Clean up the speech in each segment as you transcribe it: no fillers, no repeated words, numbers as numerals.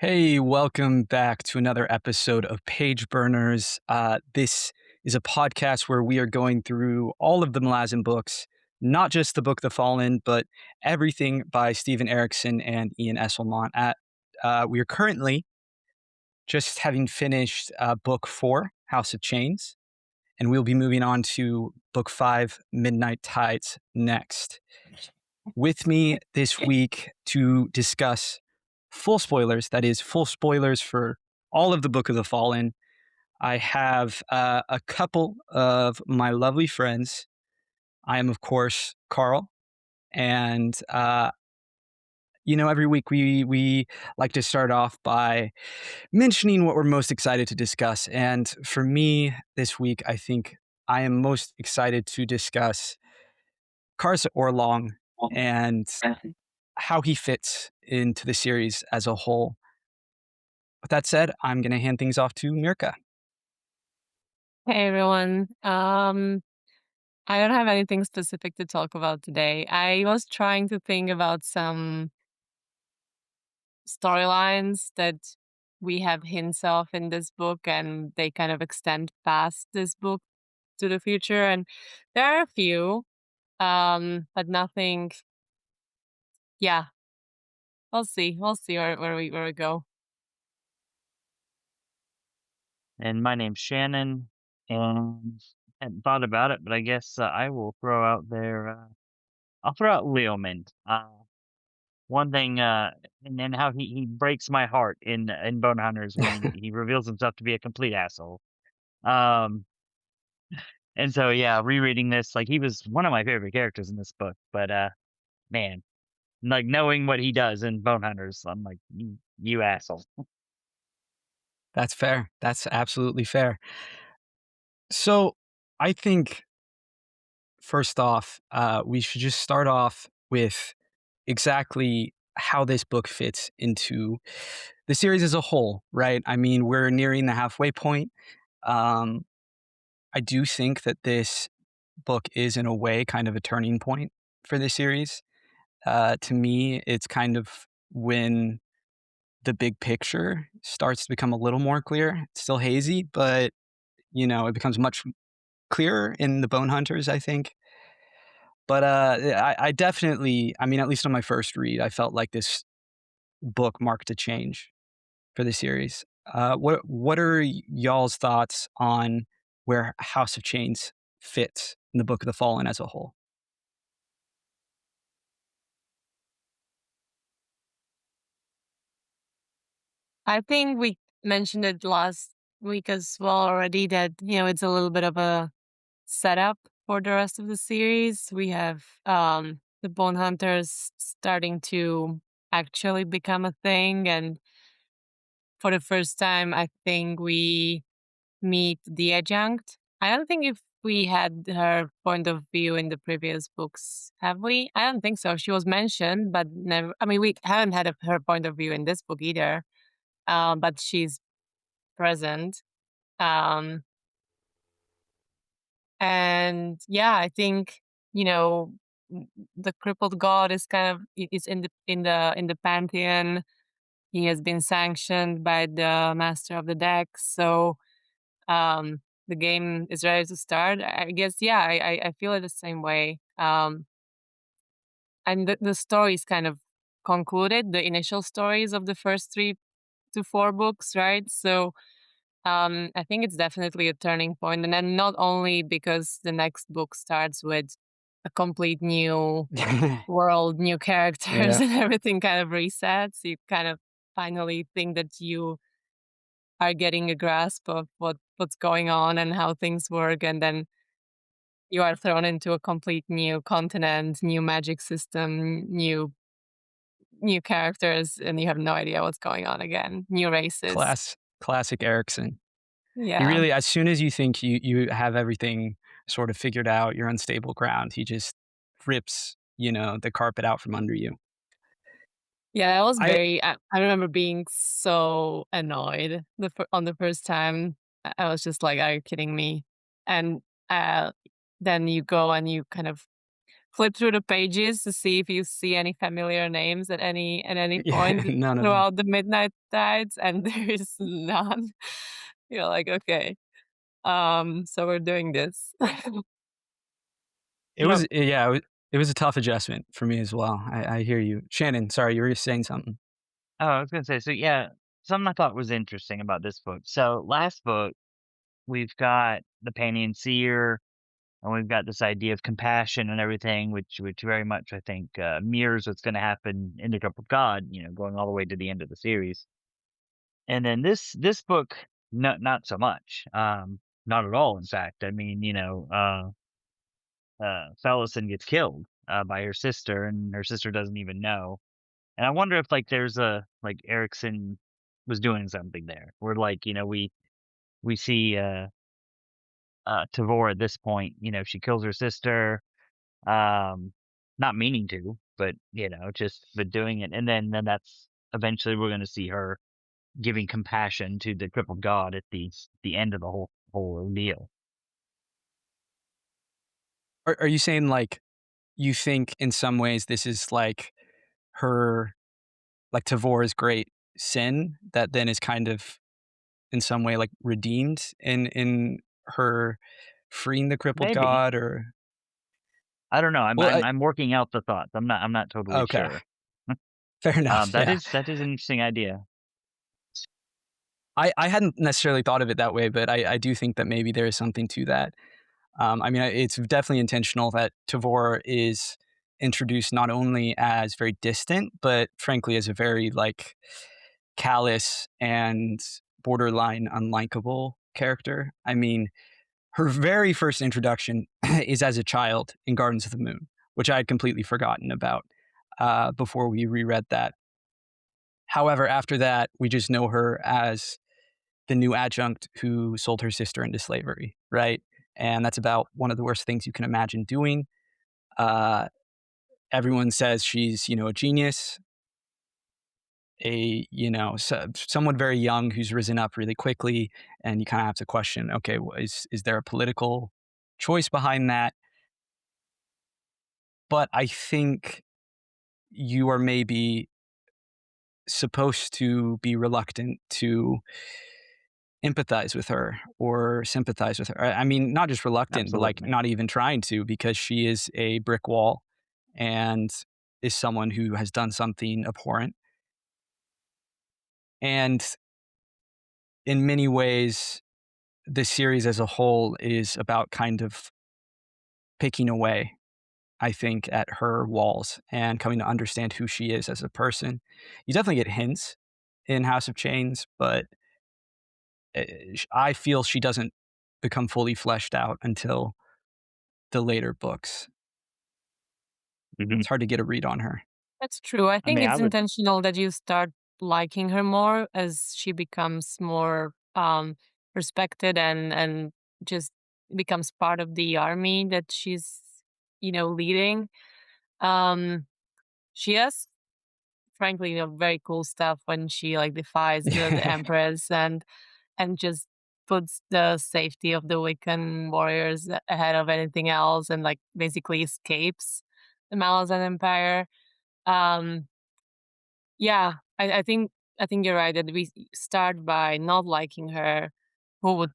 Hey, welcome back to another episode of Page Burners. This is a podcast where we are going through all of the Malazan books, not just the Book of the Fallen, but everything by Stephen Erikson and Ian Esselmont. We are currently just having finished Book 4, House of Chains, and we'll be moving on to Book 5, Midnight Tides, next. With me this week to discuss full spoilers, that is, full spoilers for all of the Book of the Fallen. I have a couple of my lovely friends. I am, of course, Carl. And, every week we like to start off by mentioning what we're most excited to discuss. And for me this week, I think I am most excited to discuss Karsa Orlong and how he fits into the series as a whole. With that said, I'm going to hand things off to Mirka. Hey everyone. I don't have anything specific to talk about today. I was trying to think about some storylines that we have hints of in this book and they kind of extend past this book to the future, and there are a few, but nothing. Yeah, we'll see where we go. And my name's Shannon, and I hadn't thought about it, but I guess I will throw out there. I'll throw out Leomund. One thing, and then how he breaks my heart in Bone Hunters when he reveals himself to be a complete asshole. Um, and so yeah, rereading this, like he was one of my favorite characters in this book, but man, like knowing what he does in Bone Hunters, I'm like, you asshole. That's fair. That's absolutely fair. So I think, first off, we should just start off with exactly how this book fits into the series as a whole, right? I mean, we're nearing the halfway point. Um, I do think that this book is, in a way, kind of a turning point for the series. To me, it's kind of when the big picture starts to become a little more clear. It's still hazy, but it becomes much clearer in the Bone Hunters, I think. But I definitely, I mean, at least on my first read, I felt like this book marked a change for the series. What are y'all's thoughts on where House of Chains fits in the Book of the Fallen as a whole? I think we mentioned it last week as well already that it's a little bit of a setup for the rest of the series. We have the Bone Hunters starting to actually become a thing, and for the first time, I think we meet the adjunct. I don't think if we had her point of view in the previous books, have we? I don't think so. She was mentioned, but never. I mean, we haven't had her point of view in this book either. But she's present. Um, And yeah, I think, you know, the crippled god is kind of is in the pantheon. He has been sanctioned by the master of the deck. So the game is ready to start. I guess yeah, I feel it the same way. And the story is kind of concluded, the initial stories of the first 3 to 4 books, right? So I think it's definitely a turning point, and then not only because the next book starts with a complete new world, new characters, Yeah, and everything kind of resets. You kind of finally think that you are getting a grasp of what's going on and how things work, and then you are thrown into a complete new continent, new magic system, new characters, and you have no idea what's going on again. New races. classic Erikson. He Yeah. really, as soon as you think you have everything sort of figured out, you're on stable ground. He just rips the carpet out from under you. Yeah, I was I very I remember being so annoyed on the first time. I was just like, "Are you kidding me?" And, uh, then you go and you kind of flip through the pages to see if you see any familiar names at any Yeah, point none of them. throughout the Midnight Tides, and there is none. You're like, "Okay, so we're doing this." It Yep. was yeah, it was a tough adjustment for me as well. I hear you. Shannon, sorry, you were saying something. Oh, I was gonna say, so yeah, something I thought was interesting about this book. So last book, we've got the Panion Seer, and we've got this idea of compassion and everything, which very much I think mirrors what's going to happen in the Cup of God. Going all the way to the end of the series. And then this book, not so much, not at all. In fact, I mean, Fallison gets killed by her sister, and her sister doesn't even know. And I wonder if like there's a like Erikson was doing something there, where like we see Tavor at this point. She kills her sister, um, not meaning to, but just but doing it, and then that's eventually we're going to see her giving compassion to the crippled god at the end of the whole ordeal. Are you saying, like, you think in some ways this is like her like Tavor's great sin that then is kind of in some way like redeemed in her freeing the crippled Maybe, god or I don't know. I'm well, I'm I'm working out the thoughts. I'm not totally okay, sure. fair enough, That yeah. is an interesting idea. I hadn't necessarily thought of it that way, but I do think that maybe there is something to that. I mean, it's definitely intentional that Tavor is introduced not only as very distant, but frankly as a very like callous and borderline unlikable character. I mean, her very first introduction is as a child in Gardens of the Moon, which I had completely forgotten about before we reread that. However, after that, we just know her as the new adjunct who sold her sister into slavery, right? And that's about one of the worst things you can imagine doing. Uh, Everyone says she's, a genius, someone very young who's risen up really quickly, and you kind of have to question, okay, is there a political choice behind that? But I think you are maybe supposed to be reluctant to empathize with her or sympathize with her. I mean, not just reluctant, but like Absolutely. not even trying to because she is a brick wall and is someone who has done something abhorrent. And in many ways, the series as a whole is about kind of picking away, I think, at her walls and coming to understand who she is as a person. You definitely get hints in House of Chains, but I feel she doesn't become fully fleshed out until the later books. Hmm. It's hard to get a read on her. That's true. I I think mean, I it's would. intentional that you start liking her more as she becomes more respected and just becomes part of the army that she's leading. Um she has frankly very cool stuff when she like defies the empress and just puts the safety of the Wiccan warriors ahead of anything else and like basically escapes the Malazan Empire. Um Yeah, I think you're right that we start by not liking her, who would,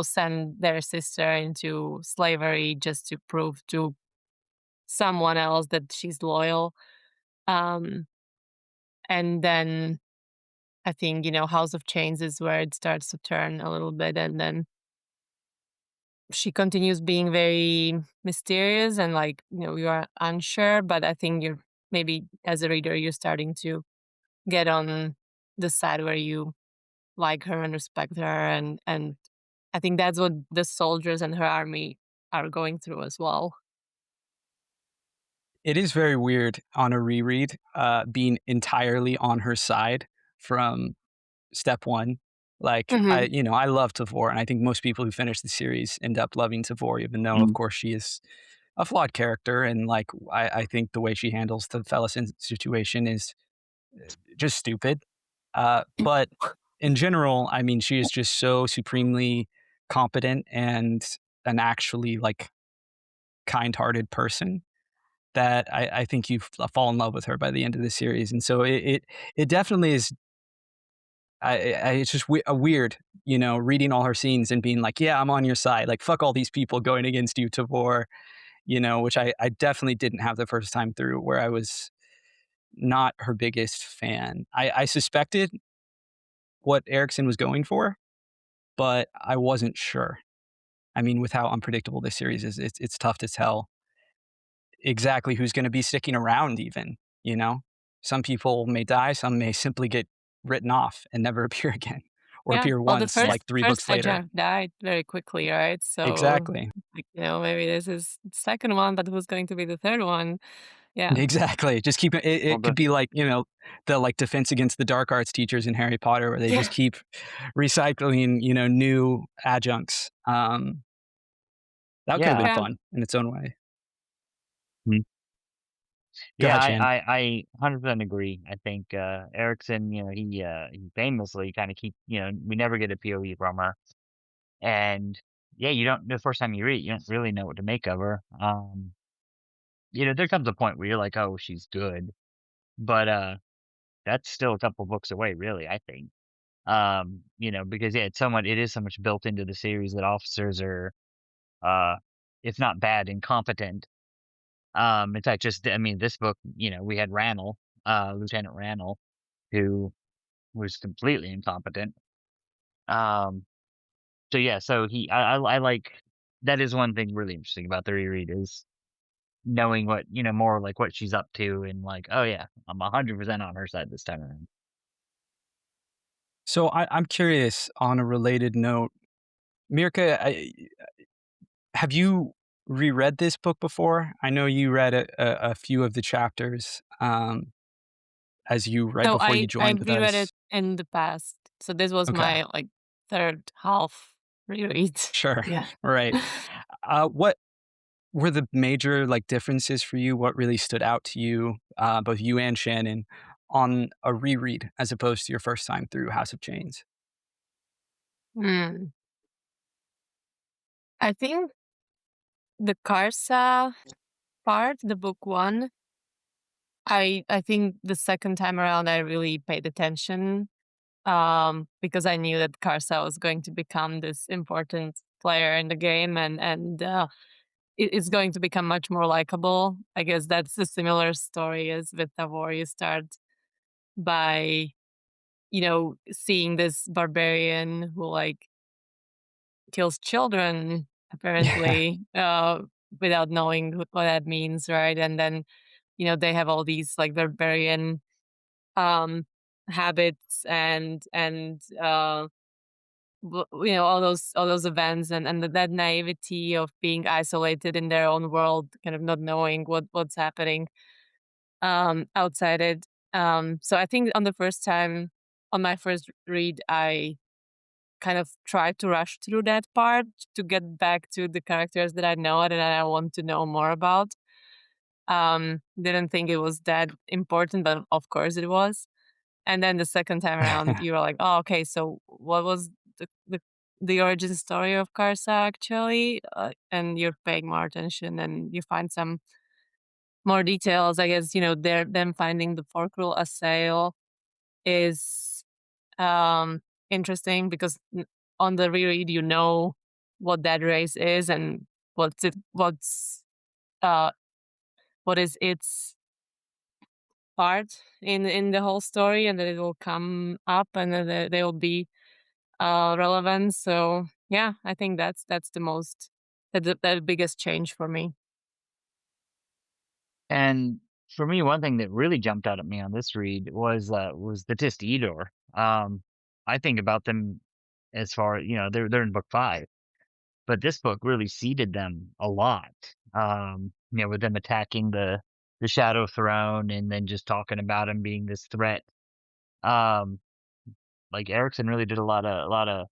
send their sister into slavery just to prove to someone else that she's loyal. Um, and then I think, House of Chains is where it starts to turn a little bit, and then she continues being very mysterious and like, you are unsure, but I think you're maybe as a reader you're starting to get on the side where you like her and respect her and I think that's what the soldiers and her army are going through as well. It is very weird on a reread, being entirely on her side from step one. Like, Mhm. I love Tavor, and I think most people who finish the series end up loving Tavor, even though, of Mm. course, she is a flawed character. And like, I think the way she handles the Fellison situation is just stupid. But in general, I mean, she is just so supremely competent and an actually like kind-hearted person that I think you fall in love with her by the end of the series, and so it definitely is. It's just weird, reading all her scenes and being like, "Yeah, I'm on your side. Like, fuck all these people going against you, Tavor," which I definitely didn't have the first time through, where I was not her biggest fan. I suspected what Erikson was going for, but I wasn't sure. I mean, with how unpredictable this series is, it's tough to tell exactly who's going to be sticking around, even, you know? Some people may die, some may simply get written off and never appear again or Yeah. appear Well, the once, first like three first books later. adjunct died very quickly, right? So, Exactly. like, maybe this is the second one, but who's going to be the third one? Yeah. Exactly. Just keep Well, it could the be like, the like defense against the dark arts teachers in Harry Potter where they just Yeah. keep recycling, new adjuncts. That could have been yeah. Yeah. fun in its own way. Mhm. Go Yeah, ahead, I Shannon. I I 100% agree. I think, Erickson, he famously kinda we never get a POV from her, and, yeah, you don't the first time you read it, you don't really know what to make of her. There comes a point where you're like, "Oh, she's good," but, that's still a couple books away, really, I think. Because, yeah, it is so much built into the series that officers are, uh, if not bad, incompetent. In fact, this book, we had Rannall, Lieutenant Rannall, who was completely incompetent. Um, so yeah, so I like that is one thing really interesting about the reread is knowing more like what she's up to and like, oh yeah, I'm 100% on her side this time around. So I'm curious on a related note, Mirka, have you reread this book before? I know you read a few of the chapters as you right No, before you I joined with reread it us. in the past. So this was Okay, my, like, third half reread. sure, Yeah. right. What were the major like differences for you? What really stood out to you, both you and Shannon, on a reread as opposed to your first time through House of Chains? Hmm. I think the Karsa part, the book 1, I think the second time around I really paid attention, because I knew that Karsa was going to become this important player in the game and it's going to become much more likable. I guess that's a similar story as with Tavor. You start by, seeing this barbarian who, like, kills children Yeah, apparently, without knowing what that means, right? And then, they have all these, like, barbarian, um, habits and all those events and that naivety of being isolated in their own world, kind of not knowing what's happening, outside it. So I think on my first read, I kind of tried to rush through that part to get back to the characters that I know and that I want to know more about. Didn't think it was that important, but of course it was. And then the second time around, you were like, "Oh, okay. So what was the origin story of Karsa actually?" And you're paying more attention, and you find some more details. I guess they're them finding the Forkrul Assail is interesting because on the reread, what that race is and uh what is its part in the whole story, and that it will come up and that they will be relevant. So yeah, I think that's the biggest change for me. And for me, one thing that really jumped out at me on this read was the Tistidor. I think about them as far they're in book 5. But this book really seeded them a lot, with them attacking the Shadow Throne and then just talking about him being this threat. Um, like, Erikson really did a lot of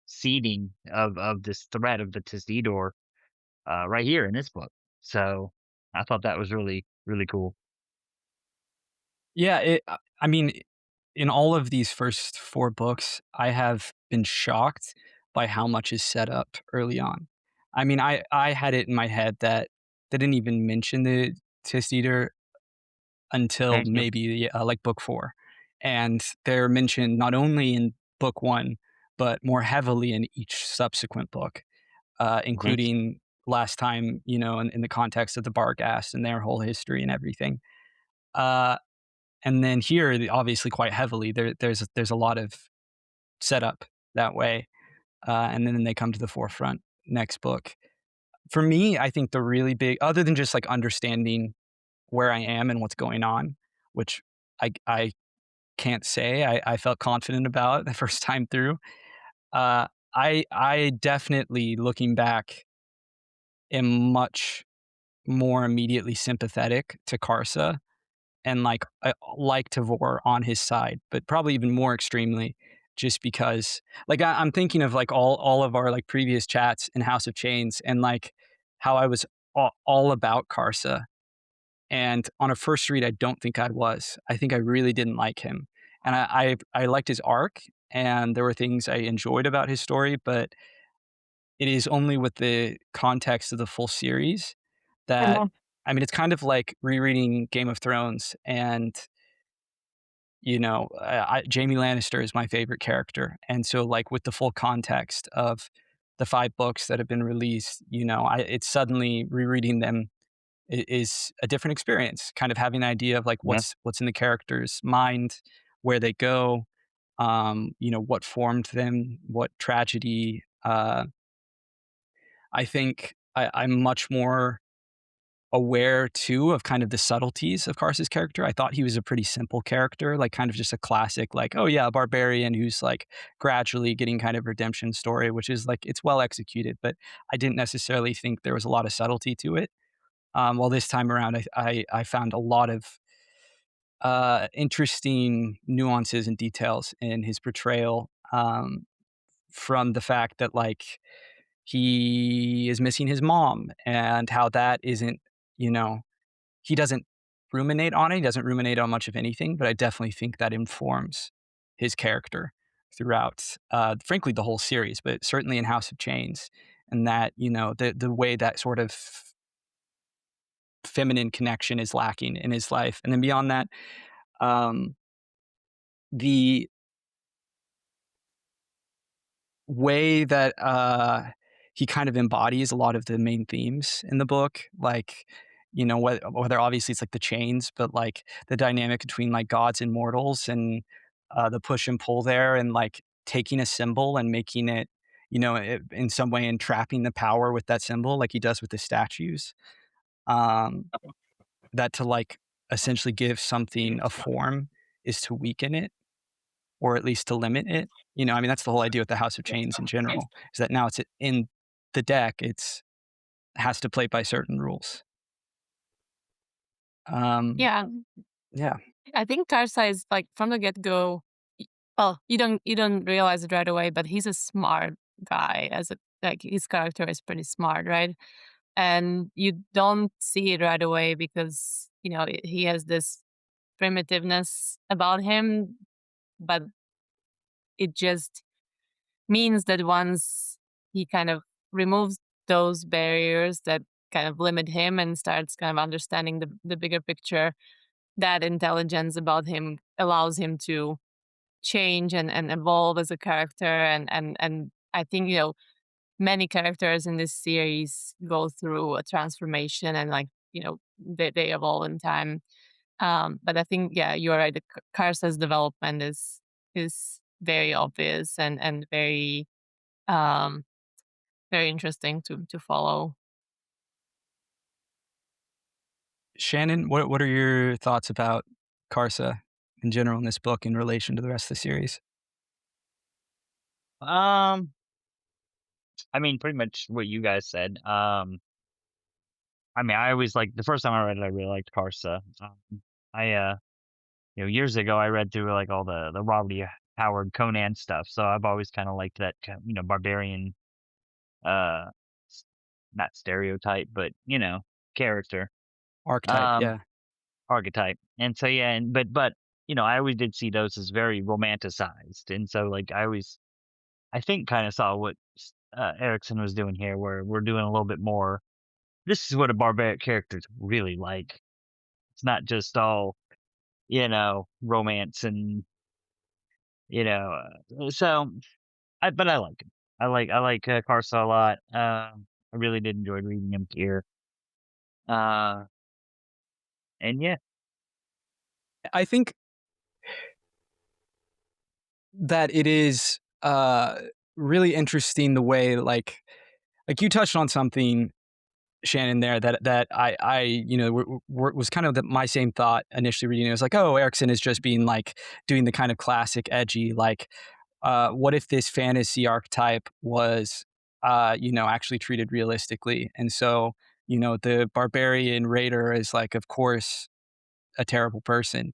seeding of this threat of the Tistidor, right here in this book. So, I thought that was really, really cool. yeah. I mean, in all of these first 4 books, I have been shocked by how much is set up early on. I mean, I had it in my head that they didn't even mention the Tist Eater until Thank you. maybe, like, book 4, and they're mentioned not only in book 1, but more heavily in each subsequent book, Thank you. including last time, in the context of the Barghast and their whole history and everything. Uh, and then here, obviously quite heavily, there's a lot of setup that way, and then they come to the forefront next book. For me, I think the really big other than just, like, understanding where I am and what's going on, which I can't say I felt confident about the first time through. I definitely, looking back, am much more immediately sympathetic to Karsa and, like, I like Tavor on his side, but probably even more extremely just because, like, I'm thinking of, like, all of our, like, previous chats in House of Chains and, like, how I was all about Karsa. And on a first read, I don't think I was. I think I really didn't like him. And I liked his arc, and there were things I enjoyed about his story, but it is only with the context of the full series that I mean, it's kind of like rereading Game of Thrones, and, Jaime Lannister is my favorite character, and so, like, with the full context of the 5 books that have been released, it's suddenly rereading them is a different experience, kind of having an idea of, like, Yeah. what's in the character's mind, where they go, what formed them, what tragedy. I think I'm much more aware too of kind of the subtleties of Cars's character. I thought he was a pretty simple character, like kind of just a classic, like, oh yeah, a barbarian who's like gradually getting kind of redemption story, which is like it's well executed, but I didn't necessarily think there was a lot of subtlety to it. Well, this time around, I found a lot of interesting nuances and details in his portrayal, from the fact that, like, he is missing his mom and how that isn't, you know, he doesn't ruminate on it. He doesn't ruminate on much of anything, but I definitely think that informs his character throughout, frankly, the whole series, but certainly in House of Chains, and that, the way that sort of feminine connection is lacking in his life. And then beyond that, um, the way that he kind of embodies a lot of the main themes in the book, like, whether obviously it's like the chains, but like the dynamic between like gods and mortals and the push and pull there, and like taking a symbol and making it, in some way entrapping the power with that symbol, like he does with the statues. Um, that to like essentially give something a form is to weaken it or at least to limit it. I mean, that's the whole idea with the House of Chains in general, is that now it's in the deck, it's has to play by certain rules. Um, Yeah, yeah, I think Tarsa is like from the get go. Well, you don't realize it right away, but he's a smart guy. As a like his character is pretty smart, right? And you don't see it right away because he has this primitiveness about him, but it just means that once he kind of removes those barriers that kind of limit him and starts kind of understanding the bigger picture, that intelligence about him allows him to change and evolve as a character. And I think, many characters in this series go through a transformation and like, they evolve in time. But I think, yeah, you're right. The Karsa's development is very obvious and very um very interesting to follow. Shannon, what are your thoughts about Karsa in general in this book in relation to the rest of the series? Um, I mean, pretty much what you guys said. I mean, I always like the first time I read it, I really liked Karsa. I years ago, I read through like all the Robert E. Howard Conan stuff, so I've always kind of liked that barbarian, uh, s- not stereotype, but character, Archetype, um, yeah. archetype. And so yeah, and but I always did see those as very romanticized, and so like I think kind of saw what Erickson was doing here, where we're doing a little bit more. this is what a barbaric character's really like. It's not just all, romance and, so but I like him. I like Carsa a lot. I really did enjoy reading him here. Uh, and yeah. I think that it is really interesting the way like you touched on something, Shannon, there that was kind of my same thought initially reading it. It was like, oh, Erikson is just being like doing the kind of classic edgy, like, what if this fantasy archetype was, actually treated realistically? And so, the barbarian raider is like, of course, a terrible person,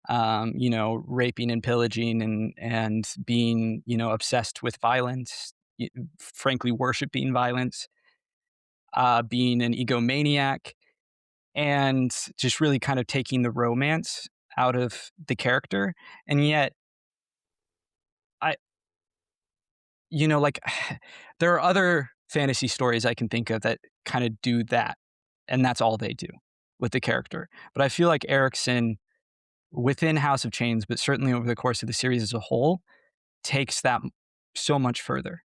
raping and pillaging and being, obsessed with violence, frankly, worshiping violence, being an egomaniac, and just really kind of taking the romance out of the character. And yet, I, like, there are other fantasy stories I can think of that kind of do that, and that's all they do with the character. But I feel like Erickson, within House of Chains, but certainly over the course of the series as a whole, takes that so much further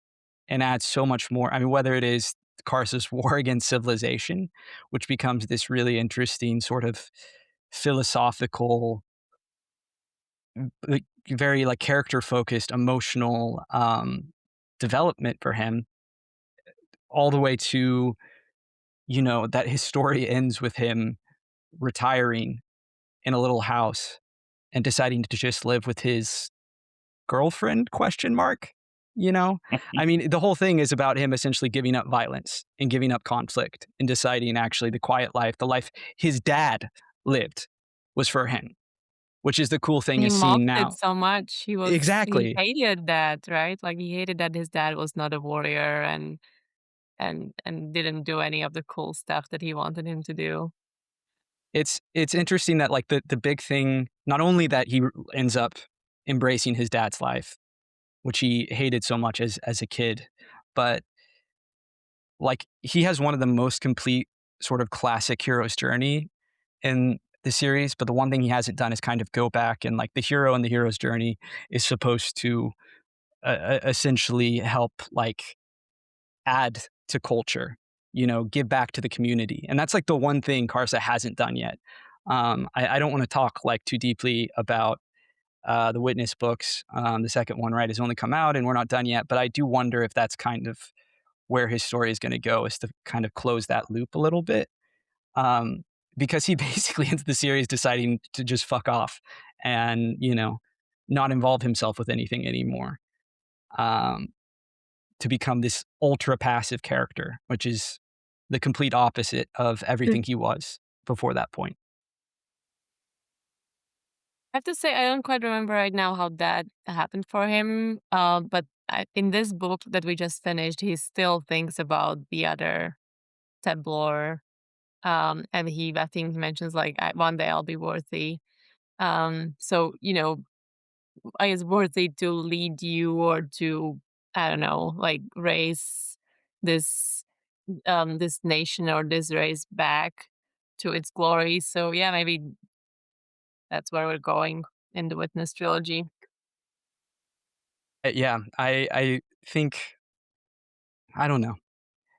and adds so much more. I mean, whether it is Karsa's war against civilization, which becomes this really interesting sort of philosophical, like, very like character focused, emotional development for him, all the way to that his story ends with him retiring in a little house and deciding to just live with his girlfriend, question mark, you know? I mean, the whole thing is about him essentially giving up violence and giving up conflict and deciding actually the quiet life, the life his dad lived, was for him, which is the cool thing He is seeing mocked it now. so much. He Exactly. hated that, right? Like, he hated that his dad was not a warrior and didn't do any of the cool stuff that he wanted him to do. It's interesting that, like, the big thing, not only that he ends up embracing his dad's life, which he hated so much as a kid, but, like, he has one of the most complete sort of classic hero's journey in the series, but the one thing he hasn't done is kind of go back and, like, the hero and the hero's journey is supposed to, essentially help, like, add to culture, give back to the community. And that's like the one thing Karsa hasn't done yet. I don't want to talk like too deeply about the Witness books. The second one, right, has only come out and we're not done yet. But I do wonder if that's kind of where his story is going to go, is to kind of close that loop a little bit. Um, because he basically ends the series deciding to just fuck off and, not involve himself with anything anymore. Um, to become this ultra passive character, which is the complete opposite of Mm. everything he was before that point. I have to say I don't quite remember right now how that happened for him, but in this book that we just finished, he still thinks about the other Templar, and I think he mentions, like, "One day I'll be worthy." So, I guess worthy to lead you or to, I don't know, like, raise this this nation or this race back to its glory. So yeah, maybe that's where we're going in the Witness trilogy. Yeah, I think, I don't know.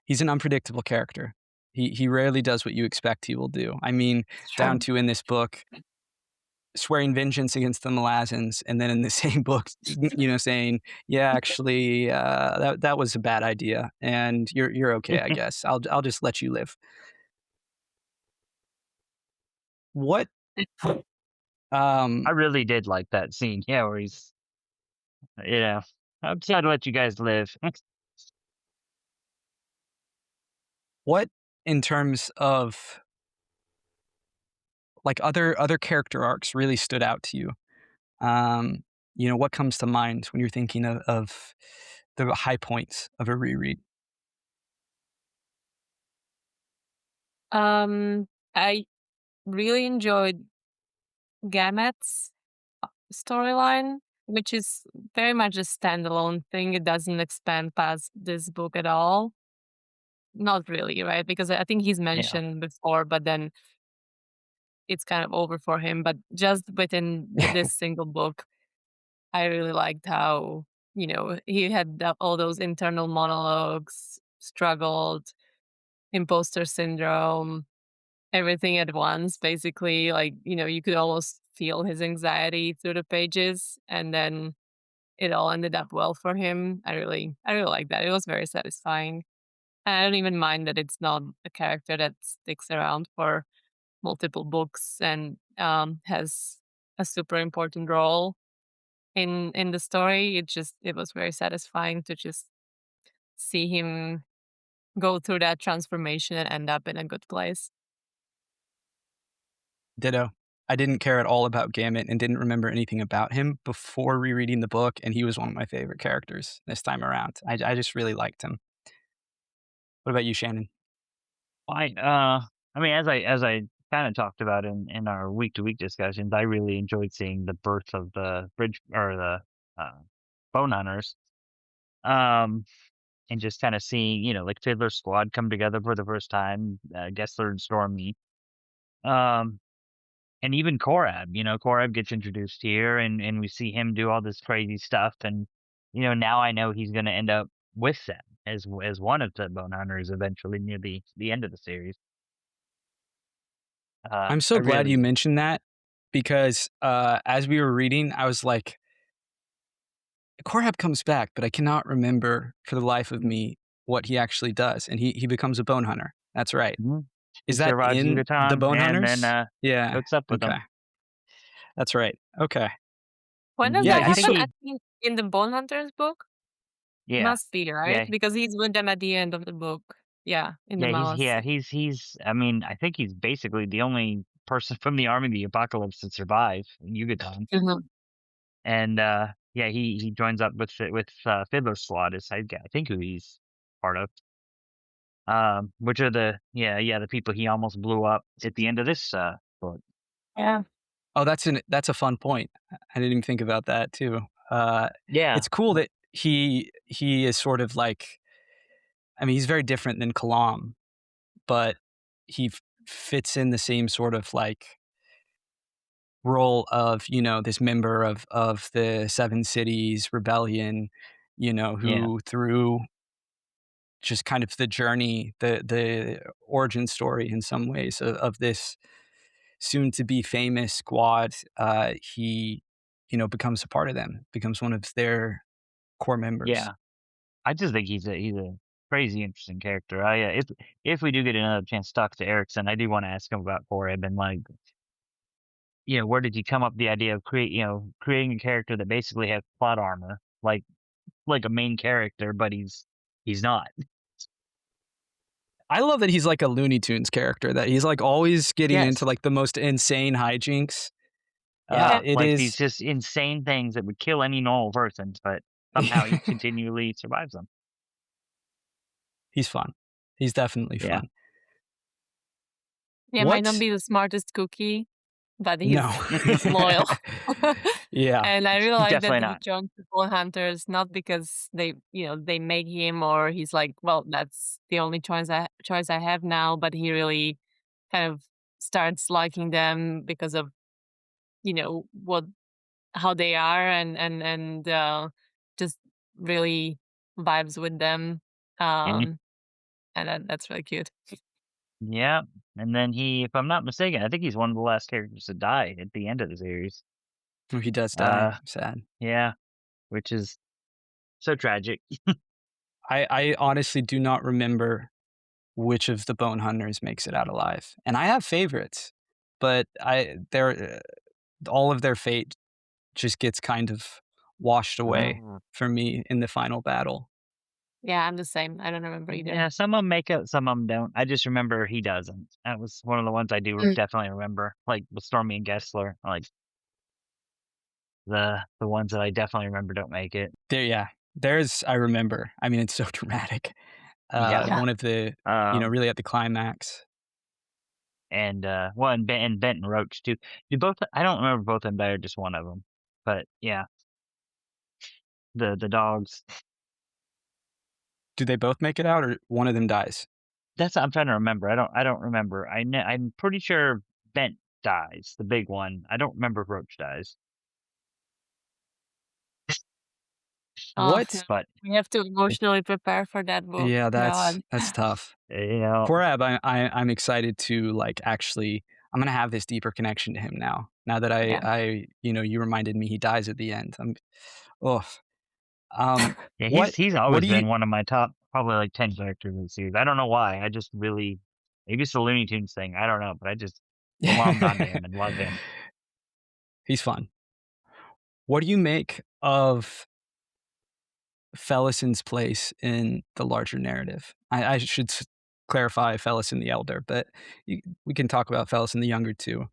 He's an unpredictable character. He rarely does what you expect he will do. I mean, It's down true. to in this book swearing vengeance against the Malazans, and then in the same book, saying, "Yeah, actually, that was a bad idea, and you're okay, I guess. I'll just let you live." What I um really did like that scene, yeah, where he's, you know, "I'm sad to let you guys live." what in terms of like other character arcs really stood out to you? Um, what comes to mind when you're thinking of the high points of a reread? I really enjoyed Gamet's storyline, which is very much a standalone thing. It doesn't expand past this book at all. not really, right? Because I think he's Yeah. mentioned before, but then it's kind of over for him. But just within this single book, I really liked how, he had all those internal monologues, struggled, imposter syndrome, everything at once, basically. Like, you could almost feel his anxiety through the pages, and then it all ended up well for him. I really like that. It was very satisfying. And I don't even mind that it's not a character that sticks around for multiple books and has a super important role in the story. It was very satisfying to just see him go through that transformation and end up in a good place. Ditto. I didn't care at all about Gambit and didn't remember anything about him before rereading the book, and he was one of my favorite characters this time around. I just really liked him. What about you, Shannon? I mean, as I kind of talked about in our week to week discussions, I really enjoyed seeing the birth of the bridge or the bone hunters. Um, and just kind of seeing, like Fiddler's Squad come together for the first time, Gessler and Stormy. Um, and even Korab, Korab gets introduced here, and we see him do all this crazy stuff, and now I know he's going to end up with them as one of the bone hunters eventually near the end of the series. I'm I so glad you really, mentioned that because, as we were reading, I was like, Korab comes back, but I cannot remember for the life of me what he actually does, and he becomes a bone hunter. That's right. Mhm. He Is that survives in the Yucatan Bone and then Hunters? Yeah, hooks up with them. okay. That's right. Okay. When And does Yeah, yeah, that I he's think happen? so I think in the Bone Hunters book? yeah, Must be, right? yeah, Because he's with them at the end of the book. Yeah, in the mouse. he's. I mean, I think he's basically the only person from the army of the apocalypse to survive in Yucatan. Mhm. And yeah, he joins up with Fiddler Slot is I think who he's part of. Which are the people he almost blew up at the end of this book. Yeah. Oh, that's a fun point. I didn't even think about that too. Yeah, It's cool that he is sort of like, I mean, he's very different than Kalam, but he fits in the same sort of like role of, this member of the Seven Cities rebellion, yeah, who through just kind of the journey, the origin story in some ways of this soon to be famous squad, he, becomes a part of them, becomes one of their core members. yeah. I just think he's a crazy interesting character. If we do get another chance to talk to Erikson, I do want to ask him about Korib and like where did you come up with the idea of creating a character that basically has plot armor like a main character, but he's not. I love that he's like a Looney Tunes character, that he's like always getting into Yes. like the most insane hijinks. Yeah, It like these is, just insane things that would kill any normal person, but somehow he continually survives them. he's fun. He's definitely Yeah. fun. Yeah, might not What? be the smartest cookie, but No. he's loyal. Yeah. And I really like that Definitely he not. joined the Bone Hunters, not because they make him or he's like, well, that's the only choice I have now, but he really kind of starts liking them because of, what how they are and just really vibes with them. Mhm. Um and that's really cute. Yeah, and then if I'm not mistaken, I think he's one of the last characters to die at the end of the series. Oh, he does Uh, die. Sad. yeah, which is so tragic. I honestly do not remember which of the bone hunters makes it out alive. And I have favorites, but all of their fate just gets kind of washed away Oh. for me in the final battle. Yeah, I'm the same. I don't remember either. Yeah, some of them make it, some of them don't. I just remember he doesn't. That was one of the ones I do Mm. definitely remember, like with Stormy and Gessler, like the ones that I definitely remember don't make it. There, yeah, there's, I remember. I mean, it's so dramatic. Yeah. Yeah. One of the, Um, really at the climax. and well, and Benton Roach too. Do both? I don't remember both of them better, just one of them. But yeah, the dogs. Do they both make it out, or one of them dies? That's I'm trying to remember. I don't remember. I'm pretty sure Bent dies, the big one. I don't remember if Roach dies. Oh, yeah. What? But, We have to it emotionally prepare for that book. Yeah, God. that's tough. you know Porab, I'm excited to, like, actually I'm gonna have this deeper connection to him now. Now that Yeah. you reminded me he dies at the end. Ugh. Um, yeah, what he's what always do you been one of my top probably, like, 10 characters in the series. I don't know why, I just really maybe it's the Looney Tunes thing, I don't know, but I just glommed onto him and love him. He's fun. What do you make of Fellison's place in the larger narrative? I should clarify Fellison the Elder, but we can talk about Fellison the Younger too.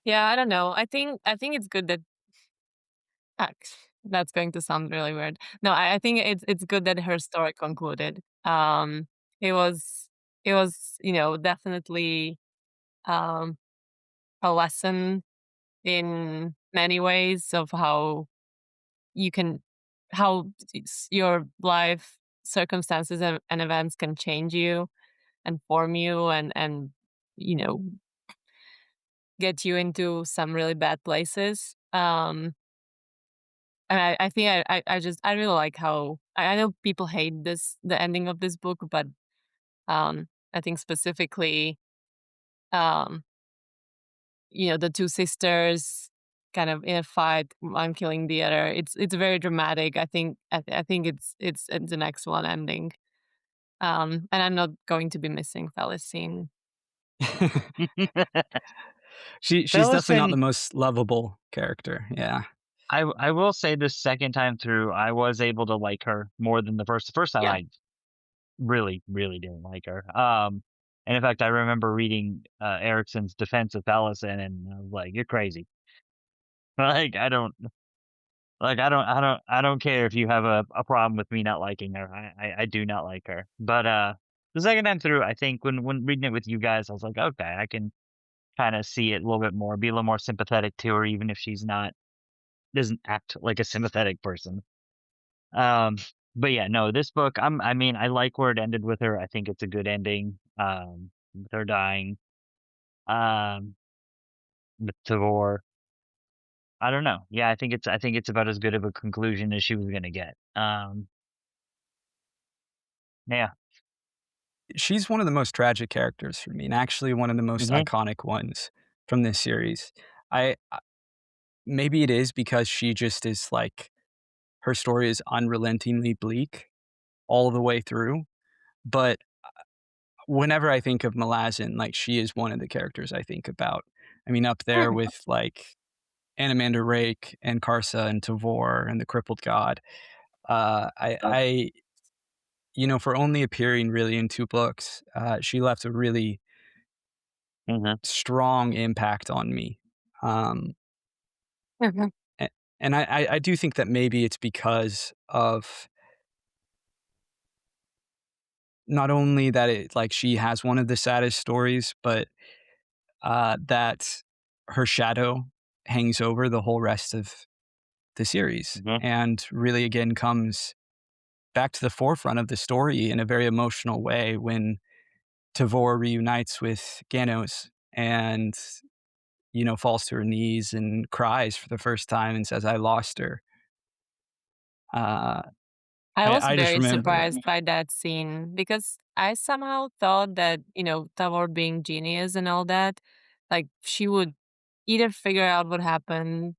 Yeah, I don't know. I think it's good that that's going to sound really weird. No, I think it's good that her story concluded. It was definitely um a lesson in many ways of how you can how your life circumstances and events can change you and form you and you know get you into some really bad places. And I think I really like how I know people hate the ending of this book, but I think specifically um the two sisters kind of in a fight, one killing the other. It's very dramatic. I think it's an excellent ending. And I'm not going to be missing Felicine. She's definitely not the Fellison, most lovable character, yeah. I will say the second time through, I was able to like her more than the first. The first time Yeah. I really, really didn't like her. And in fact, I remember reading Erikson's defense of Fallison, and I was like, "You're crazy." Like, I don't care if you have a problem with me not liking her. I do not like her. But the second time through, I think when reading it with you guys, I was like, okay, I can kind of see it a little bit more, be a little more sympathetic to her, even if she's not doesn't act like a sympathetic person. Um, but yeah, no, this book, I mean, I like where it ended with her. I think it's a good ending. With her dying. Um, with Tavor. I don't know. Yeah, I think it's about as good of a conclusion as she was gonna get. Yeah. She's one of the most tragic characters for me, and actually one of the most Mhm. iconic ones from this series. I maybe it is because she just is, like, her story is unrelentingly bleak all the way through, but whenever I think of Malazan, like, she is one of the characters I think about. I mean, up there with, like, Animander Rake and Karsa and Tavor and the Crippled God. For only appearing really in 2 books, she left a really Mhm. strong impact on me. Um, Mhm. a and I do think that maybe it's because of not only that she has one of the saddest stories, but, that her shadow hangs over the whole rest of the series Mhm. and really again comes back to the forefront of the story in a very emotional way when Tavor reunites with Ganos and, falls to her knees and cries for the first time and says, "I lost her." Uh, I was I just very remember surprised by that scene because I somehow thought that, Tavor being genius and all that, like she would either figure out what happened,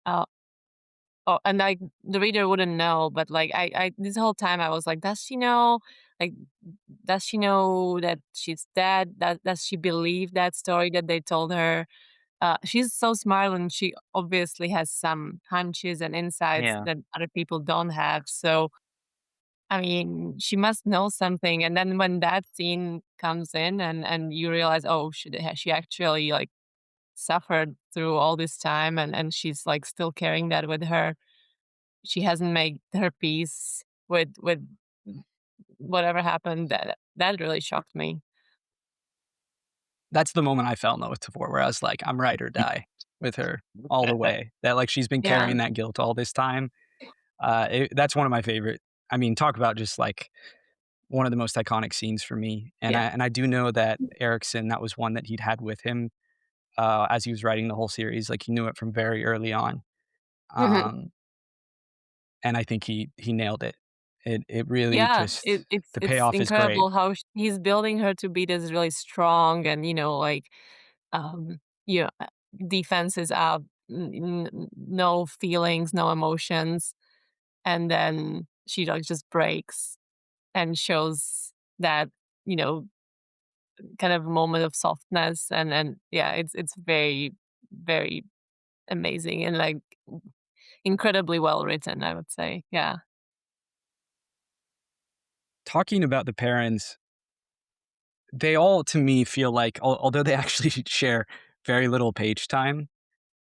uh, and like the reader wouldn't know, but like I this whole time I was like, does she know? Like, does she know that she's dead? Does she believe that story that they told her? She's so smart and she obviously has some hunches and insights Yeah. that other people don't have. So I mean, she must know something, and then when that scene comes in and you realize, oh, she actually, like, suffered through all this time and she's, like, still carrying that with her. She hasn't made her peace with whatever happened, that really shocked me. that's the moment I fell in love with Tavor, where I was like, "I'm ride or die with her all the way." That, like, she's been Yeah. carrying that guilt all this time. That's one of my favorite I mean, talk about just like one of the most iconic scenes for me. And Yeah. I do know that Erikson, that was one that he'd had with him as he was writing the whole series. Like he knew it from very early on. Mhm. Um, and I think he nailed it. It really Yeah, just the it's payoff is great. incredible how he's building her to be this really strong and, like, you know, uh, defense is up, no feelings, no emotions, and then she, like, just breaks and shows that, you know, kind of moment of softness, and yeah, it's very, very amazing and, like, incredibly well written, I would say, yeah. Talking about the parents, they all to me feel like although they actually share very little page time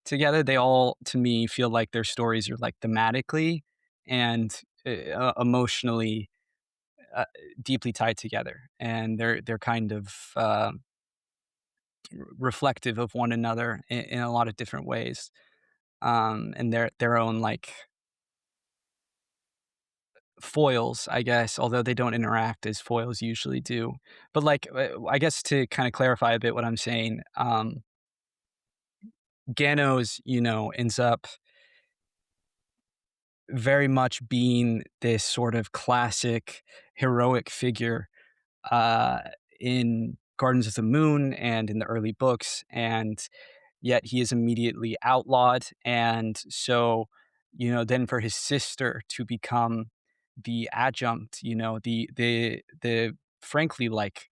together, they all to me feel like their stories are like thematically and emotionally uh, deeply tied together, and they're kind of reflective of one another in a lot of different ways, and their own like foils, I guess, although they don't interact as foils usually do. But like, I guess to kind of clarify a bit what I'm saying, Gano's, ends up very much being this sort of classic heroic figure uh, in Gardens of the Moon and in the early books, and yet he is immediately outlawed. And so, then for his sister to become the adjunct, the frankly like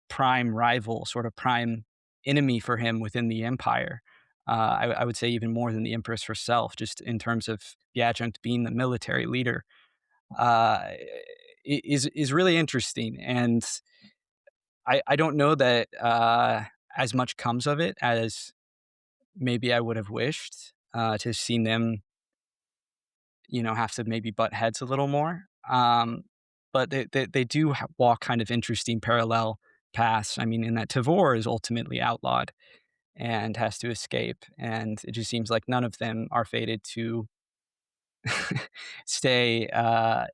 prime rival, sort of prime enemy for him within the empire. I would say even more than the empress herself, just in terms of the adjunct being the military leader, uh, is really interesting. And I don't know that as much comes of it as maybe I would have wished to have seen them, have to maybe butt heads a little more. But they do walk kind of interesting parallel paths. I mean, in that Tavor is ultimately outlawed and has to escape, and it just seems like none of them are fated to stay, high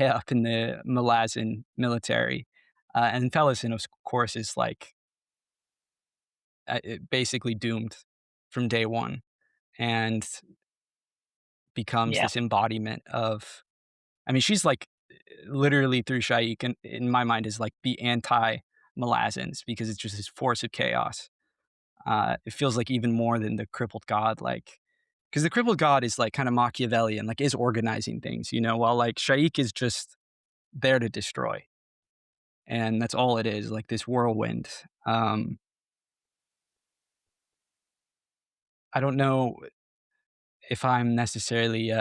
up in the Malazan military. And Fellison, of course, is like basically doomed from day one and becomes Yeah. this embodiment of. I mean, she's like literally through Shaik, and in my mind, is like the anti Malazans because it's just this force of chaos. It feels like even more than the crippled god, like because the crippled god is like kind of Machiavellian, like is organizing things, while like Shaik is just there to destroy, and that's all it is, like this whirlwind. I don't know if I'm necessarily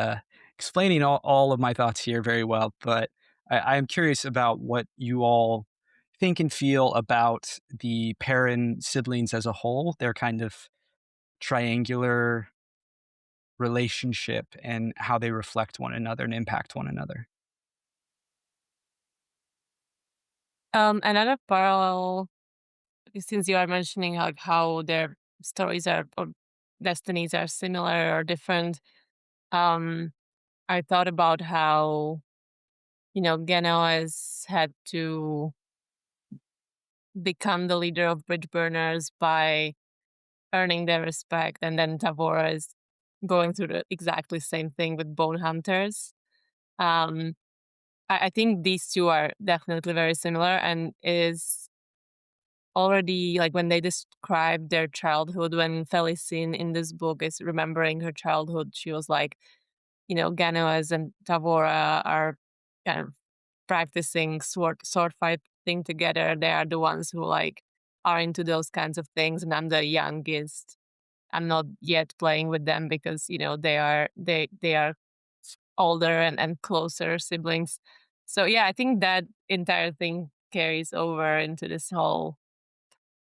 explaining all of my thoughts here very well, but I'm curious about what you all think and feel about the Perrin siblings as a whole, their kind of triangular relationship and how they reflect one another and impact one another. Another parallel, since you are mentioning how their stories are or destinies are similar or different, um, I thought about how, Geno has had to become the leader of bridge burners by earning their respect, and then Tavora is going through the exactly same thing with bone hunters. Um, I think these two are definitely very similar, and is already like when they describe their childhood, when Felicine in this book is remembering her childhood, she was like, Genoas and Tavora are kind of practicing sword fighting together. They are the ones who like are into those kinds of things, and I'm the youngest. I'm not yet playing with them because they are older and closer siblings. So yeah, I think that entire thing carries over into this whole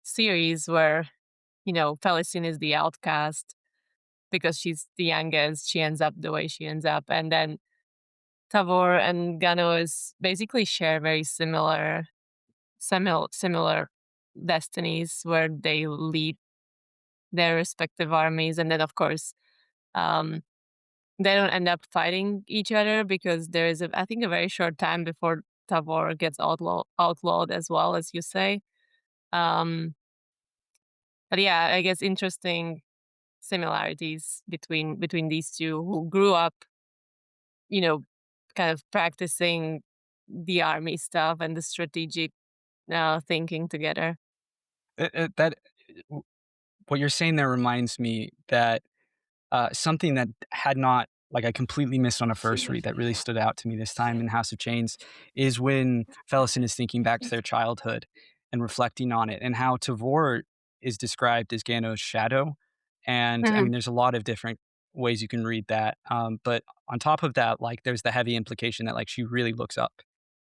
series where, Felicine is the outcast because she's the youngest. She ends up the way she ends up. And then Tavor and Gano is basically share very similar destinies where they lead their respective armies. And then of course, um, they don't end up fighting each other because there is, I think, a very short time before Tavor gets outlawed as well, as you say. Um, but yeah, I guess interesting similarities between these two who grew up, you know, kind of practicing the army stuff and the strategic thinking together. That what you're saying there reminds me that something that had not like I completely missed on a first read that really stood out to me this time in House of Chains is when Fellison is thinking back to their childhood and reflecting on it and how Tavor is described as Gano's shadow. And I Mhm. mean, there's a lot of different ways you can read that. But on top of that, like there's the heavy implication that like she really looks up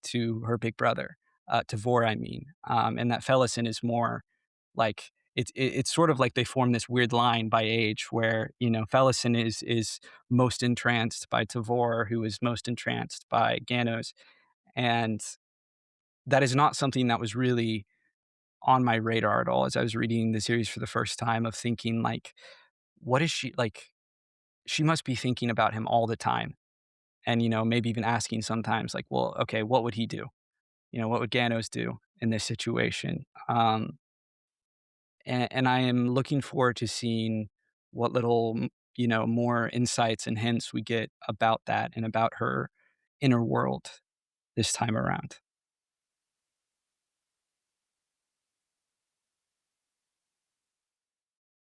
to her big brother, Tavor, I mean, and that Fellison is more like it's sort of like they form this weird line by age where you know Fellison is most entranced by Tavor, who is most entranced by Ganos, and that is not something that was really on my radar at all as I was reading the series for the first time. Of thinking like, what is she like? She must be thinking about him all the time, and you know maybe even asking sometimes like, well, okay, what would he do? You know, what would Ganos do in this situation? And I am looking forward to seeing what little, you know, more insights and hints we get about that and about her inner world this time around.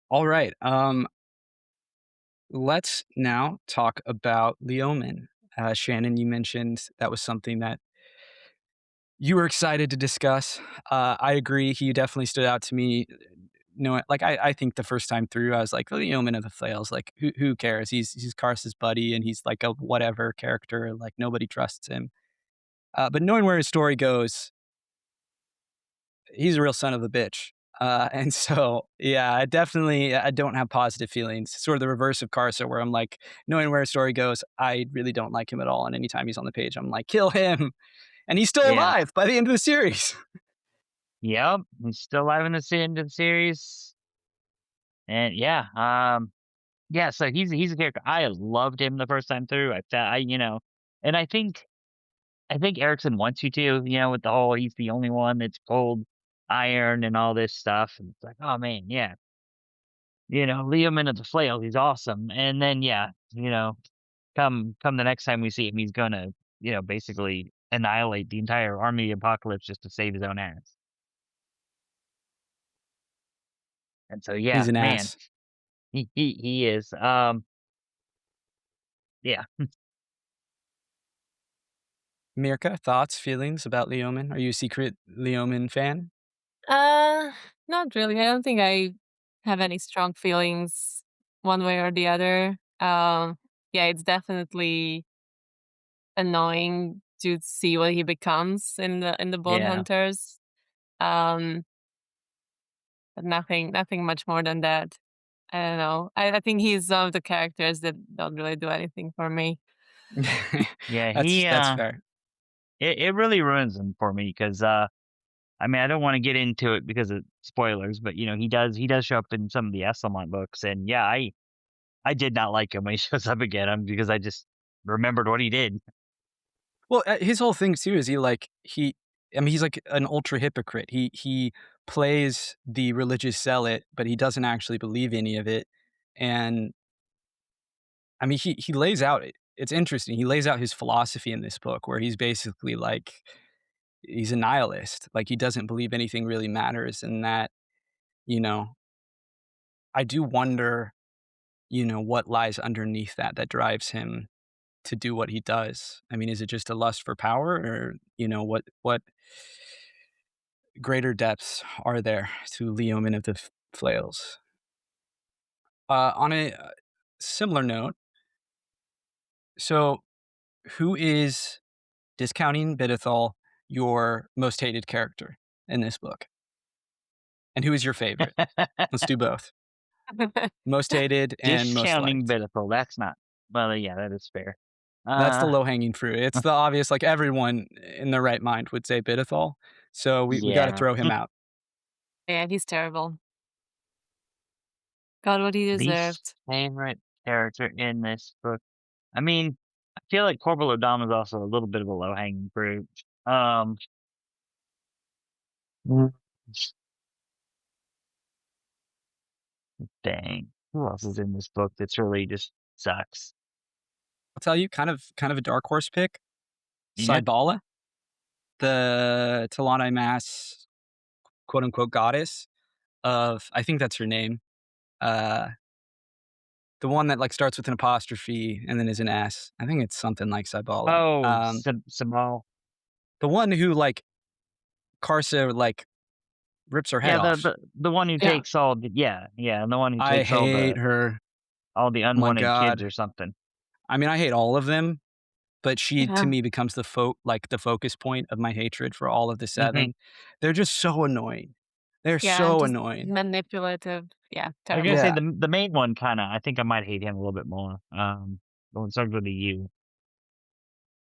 All right, let's now talk about Leoman. Shannon, you mentioned that was something that you were excited to discuss. I agree. He definitely stood out to me. No, like I think the first time through, I was like, "Oh, the Omen of the Flails." Like, who cares? He's Kars's buddy, and he's like a whatever character. Like nobody trusts him. But knowing where his story goes, he's a real son of a bitch. And so, yeah, I don't have positive feelings. Sort of the reverse of Karsa, where I'm like, knowing where his story goes, I really don't like him at all. And anytime he's on the page, I'm like, kill him. And he's still Yeah. alive by the end of the series. Yep. He's still alive in the end of the series. And yeah, yeah, so he's a character. I loved him the first time through. I thought and I think Erikson wants you to, with the whole he's the only one that's cold iron and all this stuff. And it's like, oh man, yeah. Liam into the flail, he's awesome. And then yeah, come the next time we see him, he's gonna, basically annihilate the entire army of apocalypse just to save his own ass. And so He's yeah, an man, ass. he is. Yeah. Mirka, thoughts, feelings about Leoman? Are you a secret Leoman fan? Uh, Not really. I don't think I have any strong feelings one way or the other. Yeah, it's definitely annoying to see what he becomes in the Bone Yeah. Hunters. Um, but nothing much more than that. I don't know. I think he's one of the characters that don't really do anything for me. Yeah, That's fair. it really ruins him for me because I mean, I don't wanna get into it because of spoilers, but, he does show up in some of the Esselmont books, and, yeah, I did not like him when he shows up again, because I just remembered what he did. Well, his whole thing too is I mean, he's like an ultra hypocrite. He plays the religious zealot, but he doesn't actually believe any of it. And I mean, he lays out it's interesting. He lays out his philosophy in this book where he's basically like he's a nihilist. Like he doesn't believe anything really matters and that, you know, I do wonder, you know, what lies underneath that drives him to do what he does. I mean, is it just a lust for power or, you know, what greater depths are there to Leomin of the Flails? On a similar note, so who is, discounting Bidethal, your most hated character in this book? And who is your favorite? Let's do both. Most hated and most Discounting liked. Bitterful, that's not well, yeah, that is fair. That's the Uh, low hanging fruit. It's the obvious, like everyone in their right mind would say Bidethal. So we got to yeah. throw him out. Yeah, he's terrible. Got what he Least deserved. favorite character in this book. I mean, I feel like Corporal O'Donnell is also a little bit of a low hanging fruit. Um, Mm. Dang, who else is in this book that's really just sucks? I'll tell you, kind of a dark horse pick, Yeah. Cybala, the Talana Mass quote unquote goddess of I think that's her name. Uh the one that like starts with an apostrophe and then is an S. I think it's something like Cybala. Oh, Sabal. The one who like Karsa like rips her head Yeah, off. the one who Yeah. takes all the and the one who I takes hate her. all the Oh my unwanted kids god. or something. I mean, I hate all of them, but she to Yeah. me becomes the focus point of my hatred for all of the Mhm. 7. They're just so annoying. They're Yeah, so just annoying. manipulative. Yeah, I was gonna say terrible. Yeah. the main one kinda I think I might hate him a little bit more. The one starts with a U.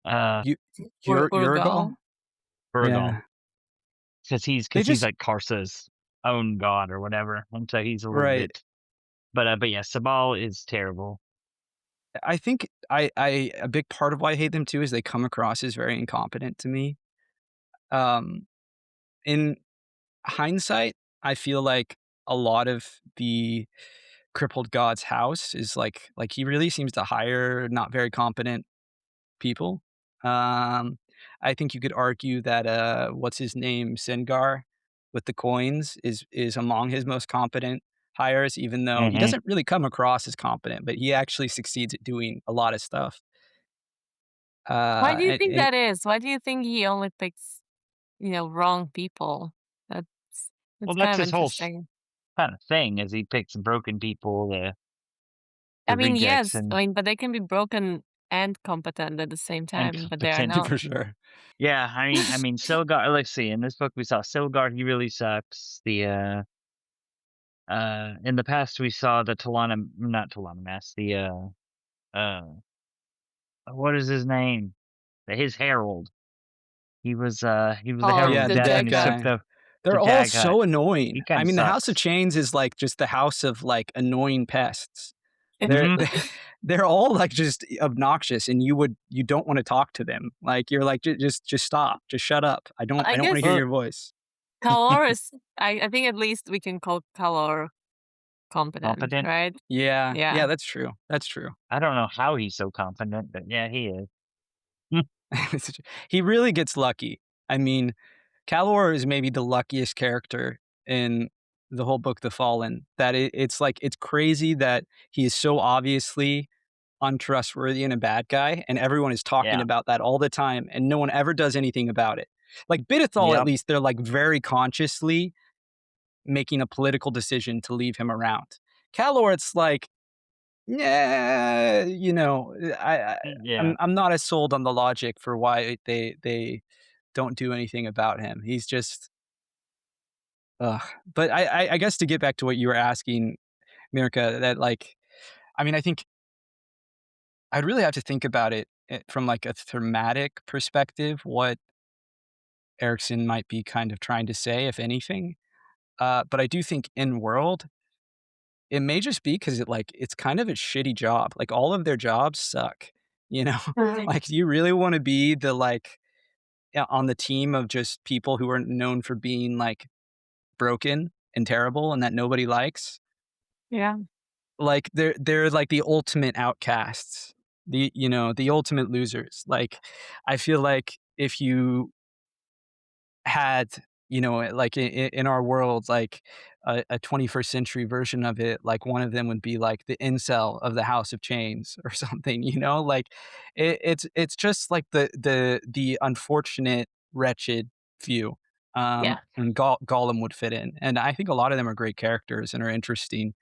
Uh, You Or Urigal? Urgal. Baragal. Yeah. They Because he's just like Karsa's own god or whatever, and so he's a little right. bit but yeah, Sabal is terrible. I think I a big part of why I hate them too is they come across as very incompetent to me. Um, in hindsight, I feel like a lot of the crippled god's house is like he really seems to hire not very competent people. Um, I think you could argue that what's his name, Singar, with the coins is among his most competent hires, even though he Mhm. doesn't really come across as competent, but he actually succeeds at doing a lot of stuff. Why do you think And that is? Why do you think he only picks, wrong people? That's Well, that's kind that's of his whole interesting. kinda thing is he picks broken people, I the mean, rejects yes, I and mean, but they can be broken and competent at the same time, but they are competent. not. for sure. Yeah, I mean, Silgar let's see, in this book we saw Silgar, he really sucks. In the past we saw the Talana not Talana Mass, uh, what is his name? His herald. He was the Oh herald Oh, yeah, of the the death dead and he took Jaghut. guy. the They're all Jag Hut. so annoying. He I kinda mean, the House of sucks. Chains is like just the house of like annoying pests. They're Mhm. they're all like just obnoxious, and you don't want to talk to them. Like you're like just stop, just shut up. I I don't want to hear guess Well your voice. Calor is I think at least we can call Calor competent, competent? right? Yeah, yeah, Yeah. that's true. That's true. I don't know how he's so confident, but yeah, he is. He really gets lucky. I mean, Calor is maybe the luckiest character in the whole book, The Fallen. That it's like it's crazy that he is so obviously untrustworthy and a bad guy, and everyone is talking Yeah. about that all the time, and no one ever does anything about it. Like Bidithal, at Yep. least they're like very consciously making a political decision to leave him around. Calor, it's like, yeah, Yeah. I'm not as sold on the logic for why they don't do anything about him. He's just, ugh. But I guess to get back to what you were asking, Mirka, that like, I mean, I think I'd really have to think about it from like a thematic perspective, what Erikson might be kind of trying to say, if anything. But I do think in world, it may just be because it's kind of a shitty job. Like all of their jobs suck. You know, Right. like do you really want to be the like on the team of just people who are known for being like broken and terrible and that nobody likes? Yeah. Like they're like the ultimate outcasts, the ultimate losers. Like I feel like if you had, like in our world, like a 21st century version of it, like one of them would be like the incel of the House of Chains or something, like it's just like the unfortunate, wretched few. Yeah. And Gollum would fit in. And I think a lot of them are great characters and are interesting,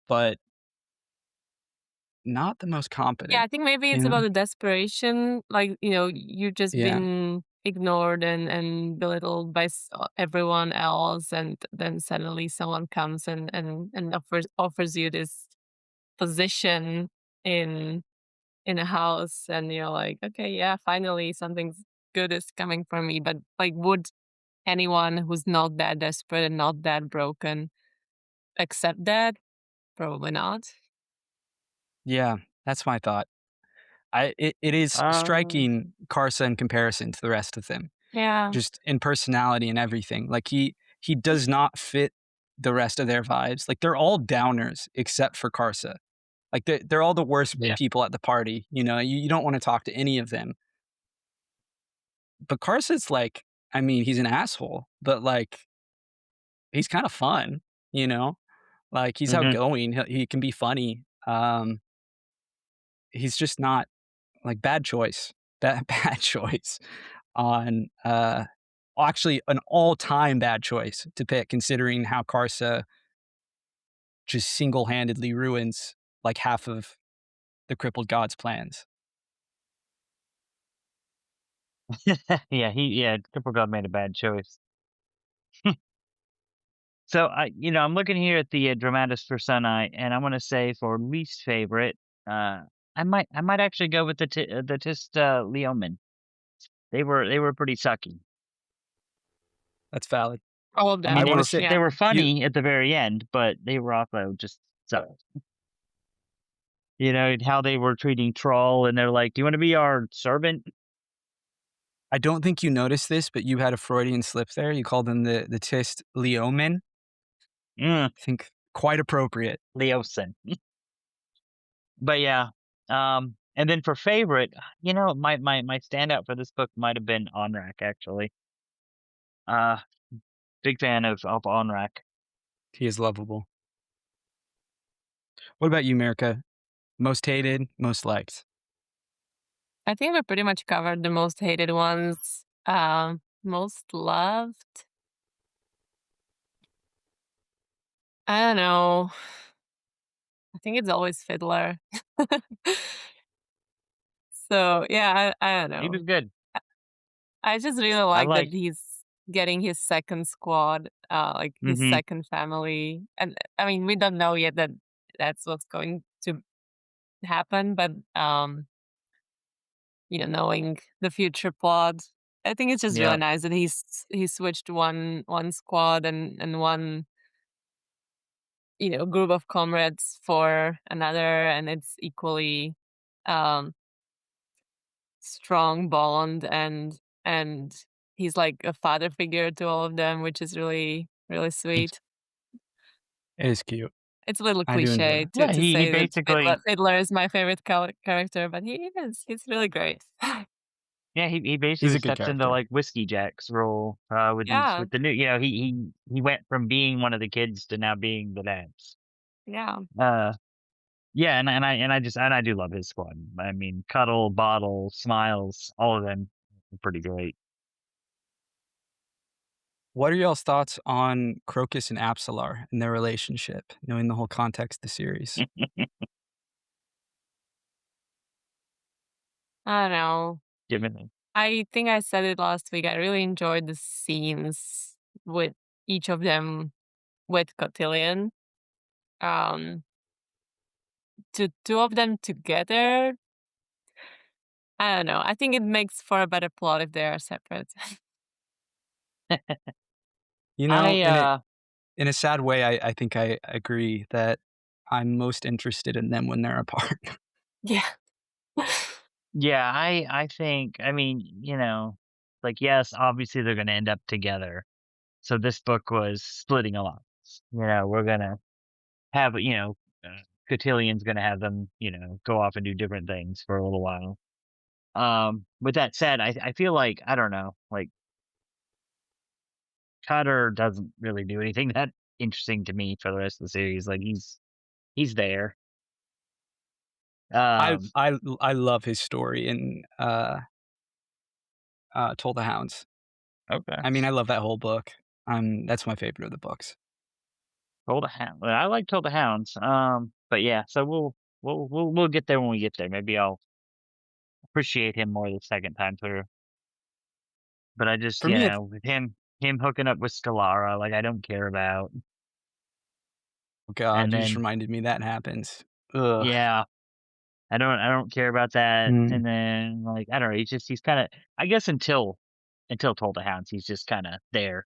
but not the most Yeah, competent, I think maybe you it's know? about the desperation, like, you've just Yeah. been ignored and belittled by everyone else, and then suddenly someone comes and offers you this position in in a house, and you're like, okay, yeah, finally something good is coming from me. But like, would anyone who's not that desperate and not that broken accept that? Probably not. Yeah, that's my thought. It is Um, striking Carsa in comparison to the rest of them, Yeah. just in personality and everything. Like he does not fit the rest of their vibes. Like they're all downers except for Carsa. Like they're all the worst yeah. people at the party. You don't want to talk to any of them. But Carsa's like, I mean, he's an asshole, but like he's kind of fun. You know, like he's Mhm. outgoing. He can be funny. He's just not like bad choice. That bad choice on actually an all-time bad choice to pick considering how Carsa just single-handedly ruins like half of the crippled god's plans. Yeah, Triple God made a bad choice. So I'm looking here at the Dramatis Personae, and I want to say for least favorite, uh, I might actually go with the Tist Leoman. They were pretty sucky. That's valid. All of I mean, I them. they want to were say they Yeah. were you funny at the very end, but they were also just sucked. How they were treating Troll, and they're like, "Do you want to be our servant?" I don't think you noticed this, but you had a Freudian slip there. You called them the Tist Leomen. Mm, I think quite appropriate. Leosin. But yeah, and then for favorite, my standout for this book might have been Onrak actually. Uh, Big fan of Onrak. He is lovable. What about you, America? Most hated, most liked. I think we pretty much covered the most hated ones. Most loved. I don't know. I think it's always Fiddler. So yeah, I don't He know. was good. I just really I like that like. he's getting his second squad, like his Mhm. second family. And I mean, we don't know yet that that's what's going to happen, but knowing the future plot, I think it's just really Yep. nice that he switched one squad and one group of comrades for another, and it's equally um strong bond, and he's like a father figure to all of them, which is really really sweet. It is cute. It's a little I do enjoy cliche it. to Yeah, he say that Fiddler, basically Fiddler is my favorite character, but he's really great. yeah, he He's basically a good steps into character. like Whiskey Jack's role with these Yeah, with the new he went from being one of the kids to now being the dads. yeah. Uh yeah, and I do love his squad. I mean, Cuddle, Bottle, Smiles, all of them are pretty great. What are y'all's thoughts on Crocus and Apsalar and their relationship, knowing the whole context of the series? I don't know. Given I think I said it last week. I really enjoyed the scenes with each of them with Cotillion. Um, to two of them together, I don't know. I think it makes for a better plot if they are separate. You know, I in a sad way, I think I agree that I'm most interested in them when they're apart. Yeah. yeah, I think I mean, like yes, obviously they're going to end up together. So this book was splitting alliance. We're going to have, Cotillion's going to have them, go off and do different things for a little while. With that said, I feel like I don't know, like Cutter doesn't really do anything that interesting to me for the rest of the series. Like he's there. I Um, I I love his story in Toll the Hounds. okay. I mean, I love that whole book. That's my favorite of the books. Told the Hound. Well, I like Told the Hounds. But yeah, so we'll get there when we get there. Maybe I'll appreciate him more the second time through. But I just, For me, it's with him hooking up with Scalara, like I don't care about. oh god, And you just then reminded me that happens. Ugh. yeah, I don't care about that. Mm. And then like I don't know, he's kind of I guess until Told the Hounds, he's just kind of there.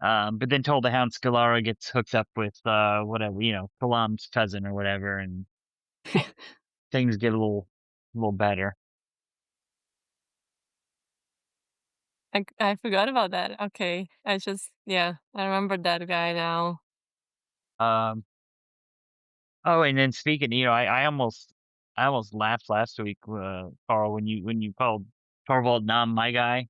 But then Told the Hound Scalara gets hooked up with whatever, Kalam's cousin or whatever, and things get a little. little better. I forgot about that. Okay. Yeah, I remember that guy now. Um, oh, and then speaking, I almost laughed last week, Carl, when you called Torvald Nam my guy,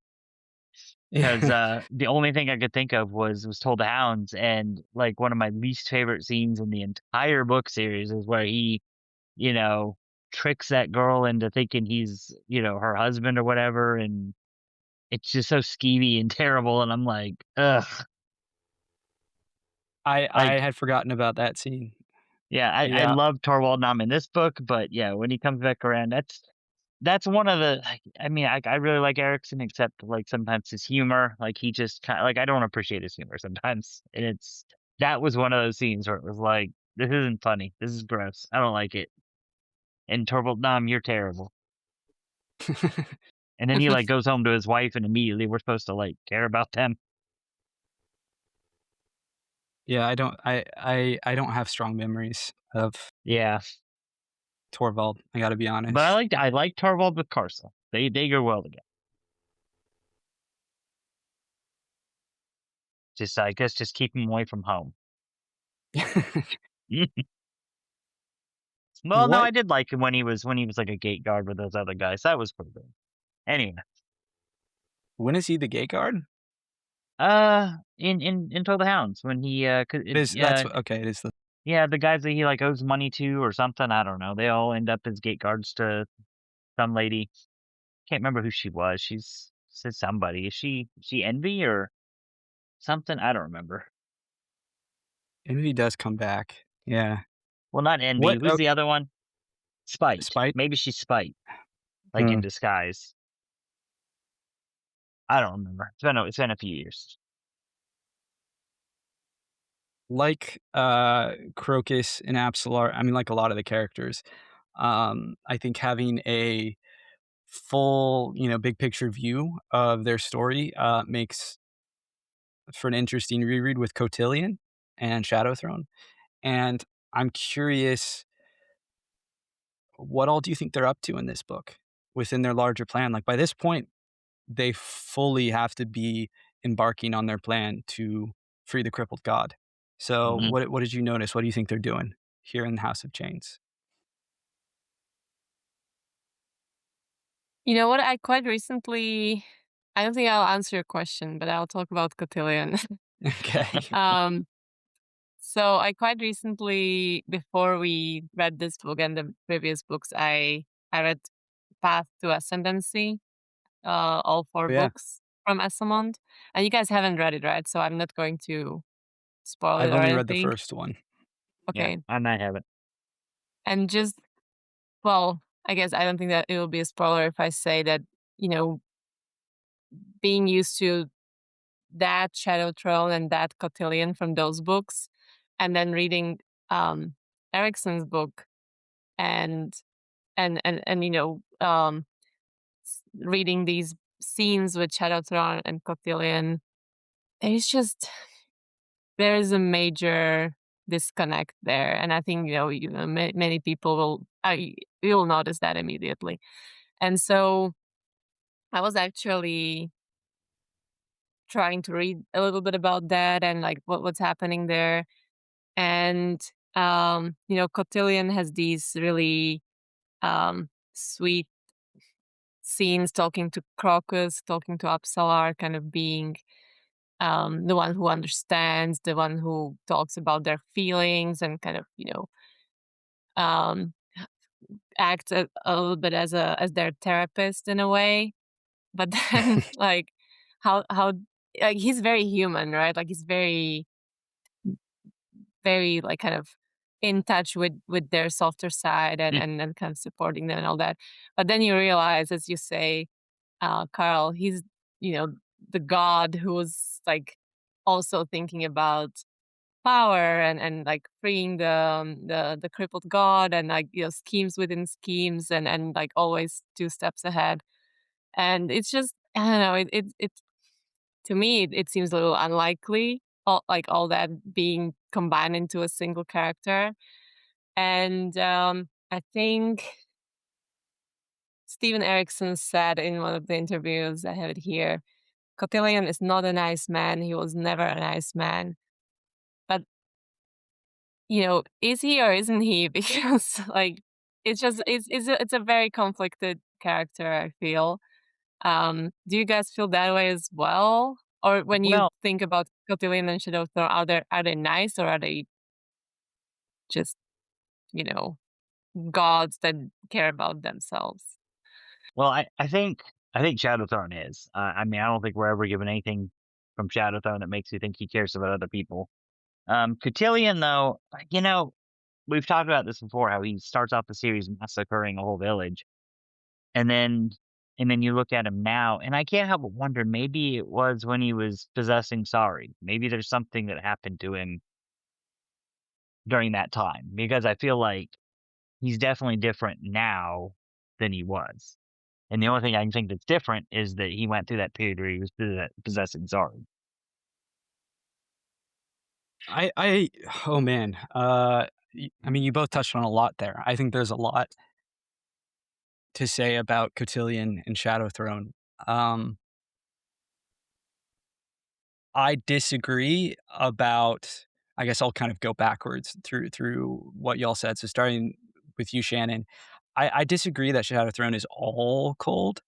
because Yeah. the only thing I could think of was Told the Hounds, and like one of my least favorite scenes in the entire book series is where he, you know, tricks that girl into thinking he's, her husband or whatever, and it's just so skeevy and terrible, and I'm like, ugh, I like had forgotten about that scene. yeah, I Yeah. love Torvald Nam in this book, but yeah, when he comes back around, that's one of the I mean, I really like Erikson, except like sometimes his humor, like he just kind of like I don't appreciate his humor sometimes. And that was one of those scenes where it was like, this isn't funny. This is gross. I don't like it. And Torvald Nam, you're terrible. And then he like goes home to his wife and immediately we're supposed to like care about them. Yeah, I don't have strong memories of Yeah. Torvald, I gotta be But honest. I like Torvald with Carsa. They go well together. Just I guess just keep him away from home. Well, no, What I did like him when he was like a gate guard with those other guys. That was pretty good. Anyway, when is he the gate guard? in Told the Hounds when he It is that's okay, it is the yeah, the guys that he like owes money to or something. I don't know. They all end up as gate guards to some lady. Can't remember who she was. She's said somebody. Is she Envy or something? I don't remember. Envy does come back. Yeah. Well, not Envy. What Who's the other one? Spite. Spite? Maybe she's Spite, like in Hmm. disguise. I don't remember. It's been a few years. Like, Crocus and Absolar I mean, like a lot of the characters, I think having a full, big picture view of their story, makes for an interesting reread with Cotillion and Shadow Throne, and I'm curious, what all do you think they're up to in this book within their larger plan? Like, by this point, they fully have to be embarking on their plan to free the crippled god. So, Mhm. what did you notice? What do you think they're doing here in House of Chains? You know what? I don't think I'll answer your question, but I'll talk about Cotillion. Okay. Um, so I quite recently, before we read this book and the previous books, I read Path to Ascendancy, all four But yeah, books from Esmond. And you guys haven't read it, right? So I'm not going to spoil it I've or only read the anything. first one. Yeah, Okay. I might have it. And just, well, I guess I don't think that it will be a spoiler if I say that, you know, being used to that Shadow Throne and that Cotillion from those books, and then reading um Erikson's book and reading these scenes with Shadow Throne and Cotillion, it's just there is a major disconnect there, and I think many people you'll notice that immediately. And so I was actually trying to read a little bit about that and like what's happening there. And Cotillion has these really sweet scenes talking to Crocus, talking to Upsalar, kind of being the one who understands, the one who talks about their feelings and kind of um, acts a little bit as their therapist in a way. But then like how like he's very human, right? Like he's very like kind of in touch with their softer side and kind of supporting them and all that. But then you realize, as you say, Carl, he's you know the god who's like also thinking about power and like freeing the crippled god and like schemes within schemes and like always two steps ahead. And it's just I don't know it to me it seems a little unlikely all that being combined into a single character. And I think Steven Erikson said in one of the interviews, I have it here, Cotillion is not a nice man. He was never a nice man. But, is he or isn't he? Because like it's a very conflicted character, I feel. Do you guys feel that way as well? Or when you Well, think about Cotillion and Shadowthorn, are they nice or are they just, you know, gods that care about themselves? I think Shadowthorn is. I mean, I don't think we're ever given anything from Shadowthorn that makes you think he cares about other people. Cotillion, though, we've talked about this before. How he starts off the series massacring a whole village, and then and then you look at him now, and I can't help but wonder. Maybe it was when he was possessing Sari. Maybe there's something that happened to him during that time because I feel like he's definitely different now than he was. And the only thing I can think that's different is that he went through that period where he was possessing Zari. I oh man, I mean, you both touched on a lot there. I think there's a lot to say about Cotillion and Shadow Throne. Um, I disagree about. I guess I'll kind of go backwards through what y'all said. So starting with you, Shannon, I disagree that Shadow Throne is all cold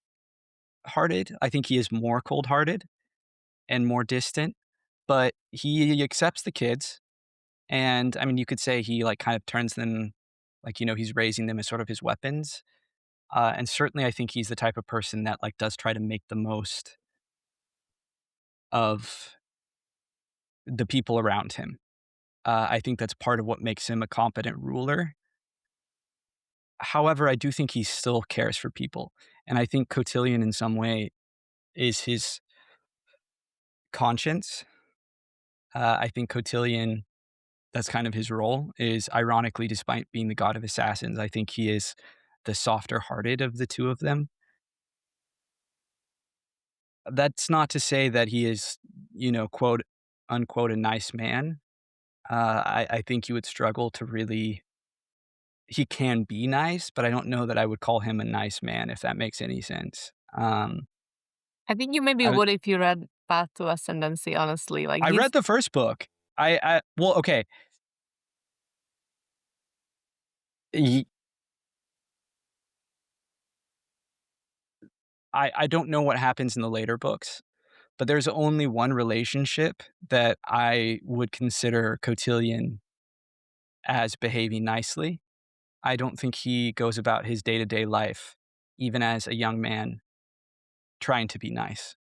hearted. I think he is more cold hearted and more distant, but he accepts the kids. And I mean, you could say he like kind of turns them, like, he's raising them as sort of his weapons. And certainly I think he's the type of person that like does try to make the most of the people around him. I think that's part of what makes him a competent ruler. However, I do think he still cares for people. And I think Cotillion in some way is his conscience. I think Cotillion, that's kind of his role, is ironically, despite being the god of assassins, I think he is the softer hearted of the two of them. That's not to say that he is, quote unquote, a nice man. I think you would struggle to really. He can be nice, but I don't know that I would call him a nice man, if that makes any sense. I think you maybe I was would if you read Path to Ascendancy, honestly. Like I he's read the first book. Well, okay. Ye I don't know what happens in the later books, but there's only one relationship that I would consider Cotillion as behaving nicely. I don't think he goes about his day-to-day life, even as a young man, trying to be nice.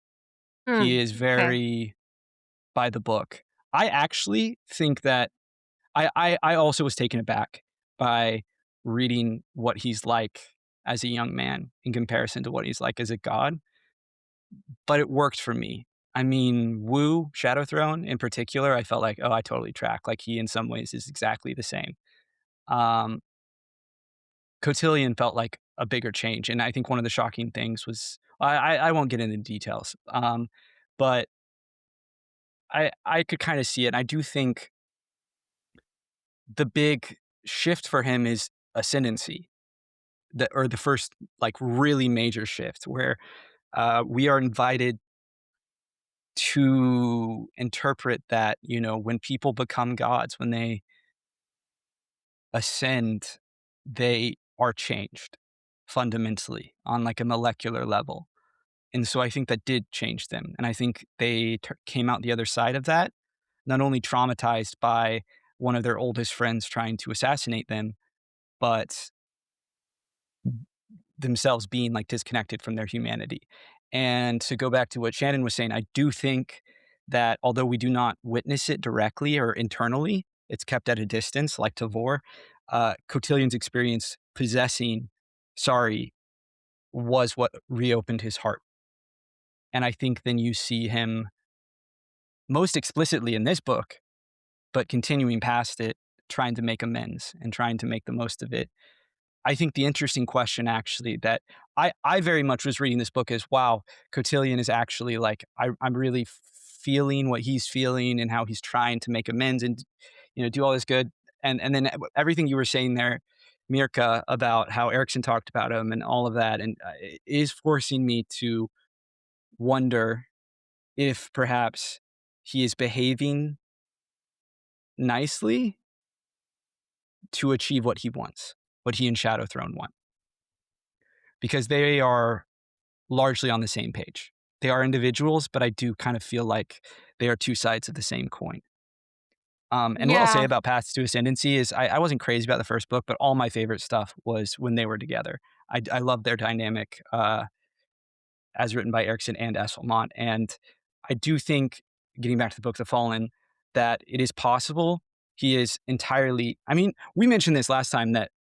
He is okay. very by the book. I actually think that I also was taken aback by reading what he's like as a young man in comparison to what he's like as a god, but it worked for me. I mean, Wu, Shadow Throne in particular, I felt like, "Oh, I totally track." Like, he in some ways is exactly the same. Um, Cotillion felt like a bigger change, and I think one of the shocking things was I won't get into details, but I could kinda see it, and I do think the big shift for him is ascendancy, the first, like, really major shift where, we are invited to interpret that, when people become gods, when they ascend, they are changed fundamentally on, like, a molecular level. And so I think that did change them, and I think they came out the other side of that, not only traumatized by one of their oldest friends trying to assassinate them, but themselves being, like, disconnected from their humanity. And to go back to what Shannon was saying, I do think that although we do not witness it directly or internally, it's kept at a distance like Tavor. Cotillion's experience possessing Sari was what reopened his heart. And I think then you see him most explicitly in this book, but continuing past it, trying to make amends and trying to make the most of it. I think the interesting question actually that I very much was reading this book is, wow, Cotillion is actually like, I'm really feeling what he's feeling and how he's trying to make amends and, do all this good. And then everything you were saying there, Mirka about how Erikson talked about him and all of that, and it is forcing me to wonder if perhaps he is behaving nicely to achieve what he wants, what he and Shadow Throne want, because they are largely on the same page. They are individuals, but I do kind of feel like they are two sides of the same coin. And what I'll say Yeah. about Paths to Ascendancy is I wasn't crazy about the first book, but all my favorite stuff was when they were together. I love their dynamic as written by Erikson and Esselmont. And I do think, getting back to the Book of the Fallen, that it is possible he is entirely. I mean, we mentioned this last time that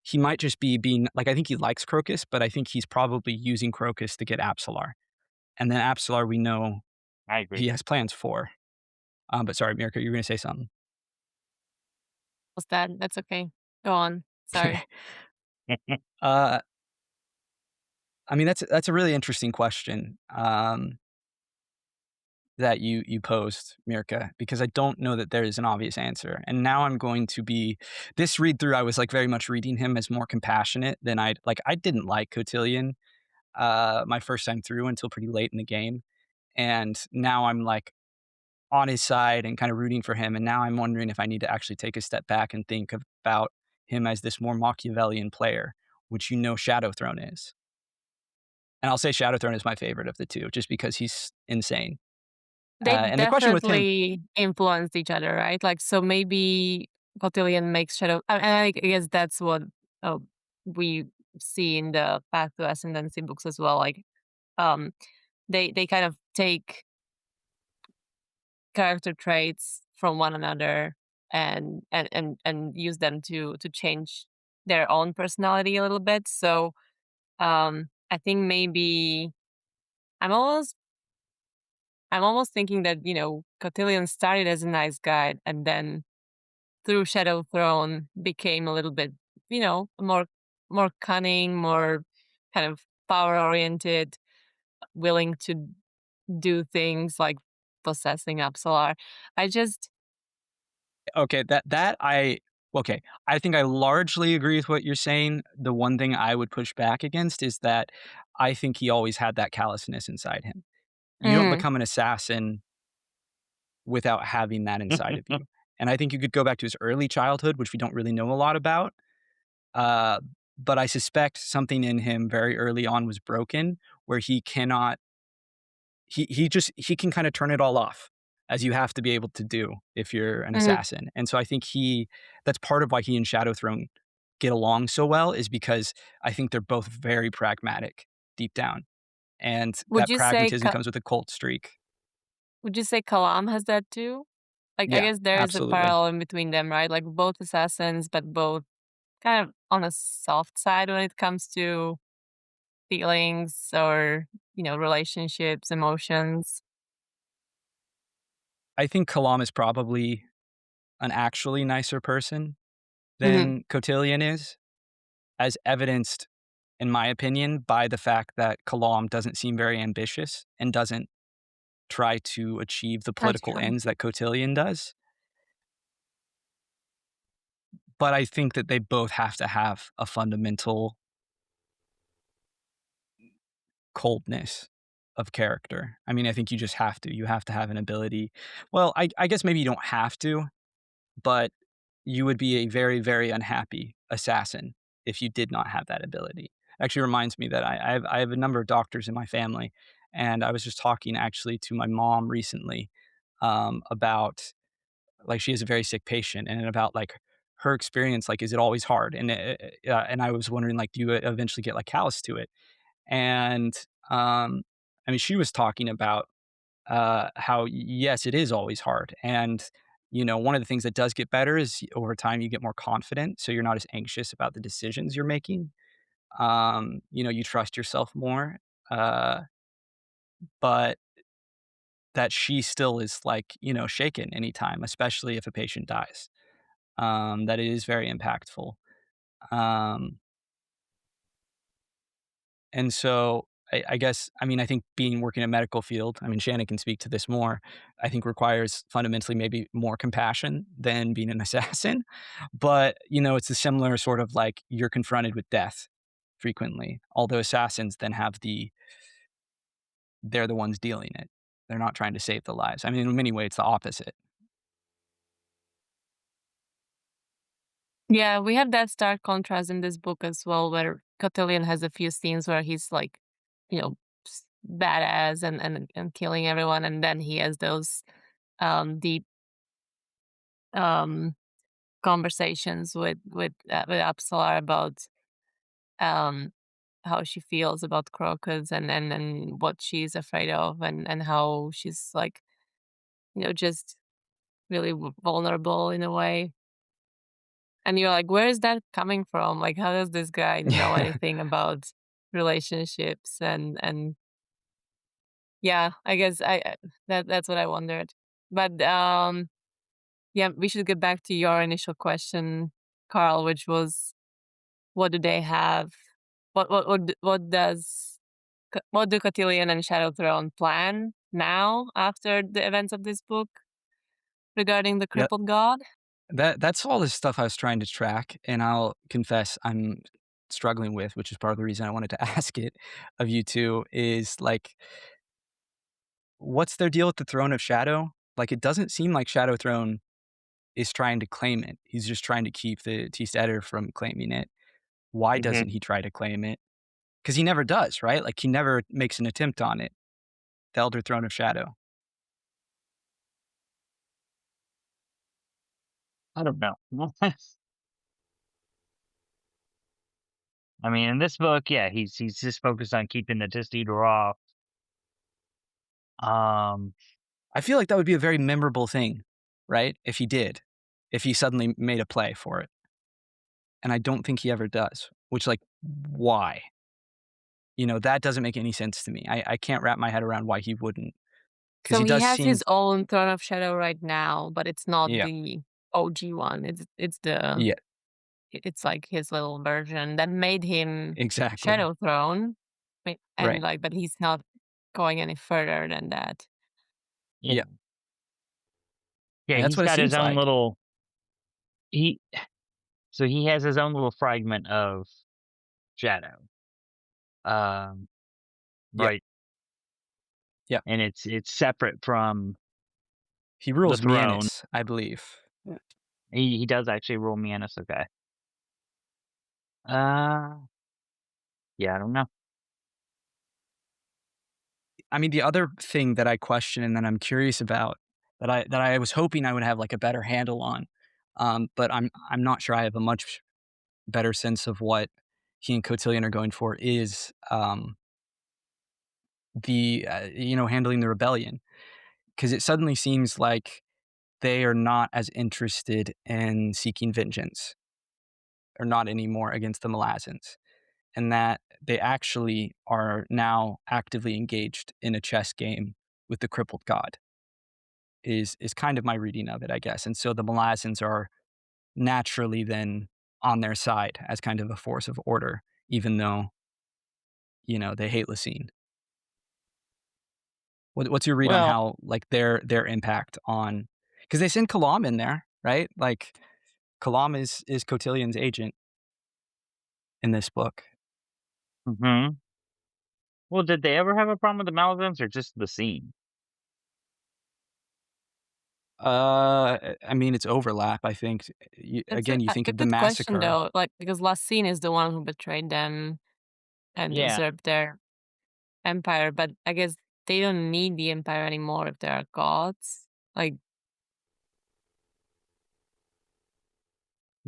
he might just be being like, I think he likes Crocus, but I think he's probably using Crocus to get Apsalar. And then Apsalar, we know I agree. he has plans for. But sorry, Mirka, you were going to say something. Was that? That's okay. Go on. Sorry. uh, I mean, that's a really interesting question that you posed, Mirka, because I don't know that there is an obvious answer. And now I'm going to be this read through. I was like very much reading him as more compassionate than I'd like. I didn't like Cotillion my first time through until pretty late in the game, and now I'm like on his side and kind of rooting for him. And now I'm wondering if I need to actually take a step back and think about him as this more Machiavellian player, which Shadow Throne is. And I'll say Shadow Throne is my favorite of the two, just because he's insane. They And the question with him, definitely influenced each other, right? Like, so maybe Cotillion makes Shadow, and I guess that's what uh, we see in the Path to Ascendancy books as well. Like, um, they kind of take character traits from one another and use them to change their own personality a little bit. So, I think maybe I'm almost I'm almost thinking that, Cotillion started as a nice guy and then through Shadow Throne became a little bit, more cunning, more kind of power oriented, willing to do things like possessing Apsalar. I just okay, okay, I think I largely agree with what you're saying. The one thing I would push back against is that I think he always had that callousness inside him. You don't mm, become an assassin without having that inside of you. And I think you could go back to his early childhood, which we don't really know a lot about. Uh, but I suspect something in him very early on was broken, where he cannot. He can kind of turn it all off, as you have to be able to do if you're an mhm. assassin. And so I think that's part of why he and Shadow Throne get along so well, is because I think they're both very pragmatic deep down, and Would that you say pragmatism comes with a cult streak. would you say Kalam has that too? Like, I Yeah, guess there is a absolutely. parallel in between them, right? Like both assassins, but both kind of on a soft side when it comes to feelings or, relationships, emotions. I think Kalam is probably an actually nicer person Mhm. than Cotillion is, as evidenced, in my opinion, by the fact that Kalam doesn't seem very ambitious and doesn't try to achieve the That's political true. ends that Cotillion does. But I think that they both have to have a fundamental coldness of character. I mean, I think you just have to. You have to have an ability. Well, I guess maybe you don't have to, but you would be a very, very unhappy assassin if you did not have that ability. Actually reminds me that I have a number of doctors in my family, and I was just talking actually to my mom recently about, like, she has a very sick patient, and about like her experience. Like, is it always hard? And I was wondering, like, do you eventually get like callous to it? And um, I mean, she was talking about how yes, it is always hard. And one of the things that does get better is over time you get more confident, so you're not as anxious about the decisions you're making. You trust yourself more. Uh, but that she still is like shaken anytime, especially if a patient dies. That it is very impactful. Um, and so I guess, I mean, I think being working in a medical field, I mean, Shannon can speak to this more, I think requires fundamentally maybe more compassion than being an assassin. But, it's a similar sort of like you're confronted with death frequently. Although assassins then have they're the ones dealing it. They're not trying to save the lives. I mean, in many ways, it's the opposite. Yeah, we have that stark contrast in this book as well, where Cotillion has a few scenes where he's like, badass and killing everyone, and then he has those deep um conversations with Upsalar about um how she feels about Crocus and what she's afraid of and how she's like, just really vulnerable in a way. And you're like, where is that coming from? Like, how does this guy know Yeah. anything about relationships? And yeah, I guess that's what I wondered. But yeah, we should get back to your initial question, Carl, which was, what do they have? What do Cotillion and Shadow Throne plan now after the events of this book regarding the Yeah. crippled god? That's all the stuff I was trying to track, and I'll confess I'm struggling with, which is part of the reason I wanted to ask it of you 2, is, like, what's their deal with the Throne of Shadow? Like, it doesn't seem like Shadow Throne is trying to claim it. He's just trying to keep the Teesteader from claiming it. Why Mhm. doesn't he try to claim it? Because he never does, right? Like, he never makes an attempt on it, the Elder Throne of Shadow. I don't know. I mean, in this book, yeah, he's just focused on keeping the Test Eater off. Um, I feel like that would be a very memorable thing, right? If he did. If he suddenly made a play for it. And I don't think he ever does, which, like, why? That doesn't make any sense to me. I can't wrap my head around why he wouldn't, because So he he does has seem. his own Throne of Shadow right now, but it's not Yeah, the OG one. yeah, It's like his little version that made him exactly, Shadow Throne, and right, like, but he's not going any further than that. yeah, yeah, yeah, and that's he's what it got his seems own like. little he so he has his own little fragment of Shadow. Um, Yeah, right, yeah. and it's separate from He the rules throne. Mianis, I believe. Yeah. He does actually rule Mianus, okay. Uh, yeah, I don't know. I mean, the other thing that I question and that I'm curious about, that I was hoping I would have, like, a better handle on, but I'm not sure I have a much better sense of what he and Cotillion are going for, is, handling the rebellion. Because it suddenly seems like they are not as interested in seeking vengeance, or not anymore, against the Malazans, and that they actually are now actively engaged in a chess game with the crippled god, is kind of my reading of it, I guess. And so the Malazans are naturally then on their side as kind of a force of order, even though, they hate Lysine. What's your read on Well, how, like, their impact on, because they send Kalam in there, right? Like, Kalam is Cotillion's agent in this book. mhm. Well, did they ever have a problem with the Malazans or just the scene? I mean, it's overlap, I think. It's Again, you think a of the good question massacre. though, like, because Lassine is the one who betrayed them and Yeah, usurped their empire, but I guess they don't need the empire anymore if they are gods. Like,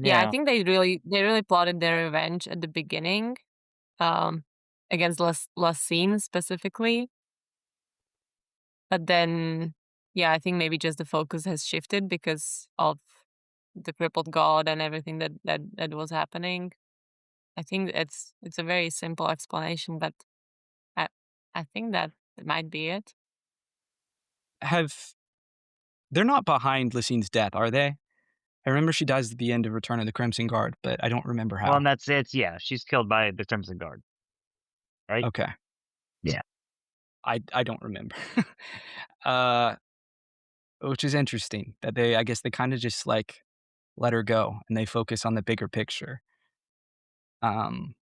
yeah, I yeah, think they really plotted their revenge at the beginning, um, against Lassine specifically. But then, yeah, I think maybe just the focus has shifted because of the crippled god and everything that was happening. I think it's a very simple explanation, but I I think that might be it. Have They're not behind Lysine's death, are they? I remember she dies at the end of Return of the Crimson Guard, but I don't remember well, how. and that's it, yeah, she's killed by the Crimson Guard, right? Okay. Yeah. I don't remember. Uh, which is interesting that I guess they kinda just, like, let her go and they focus on the bigger picture. Um,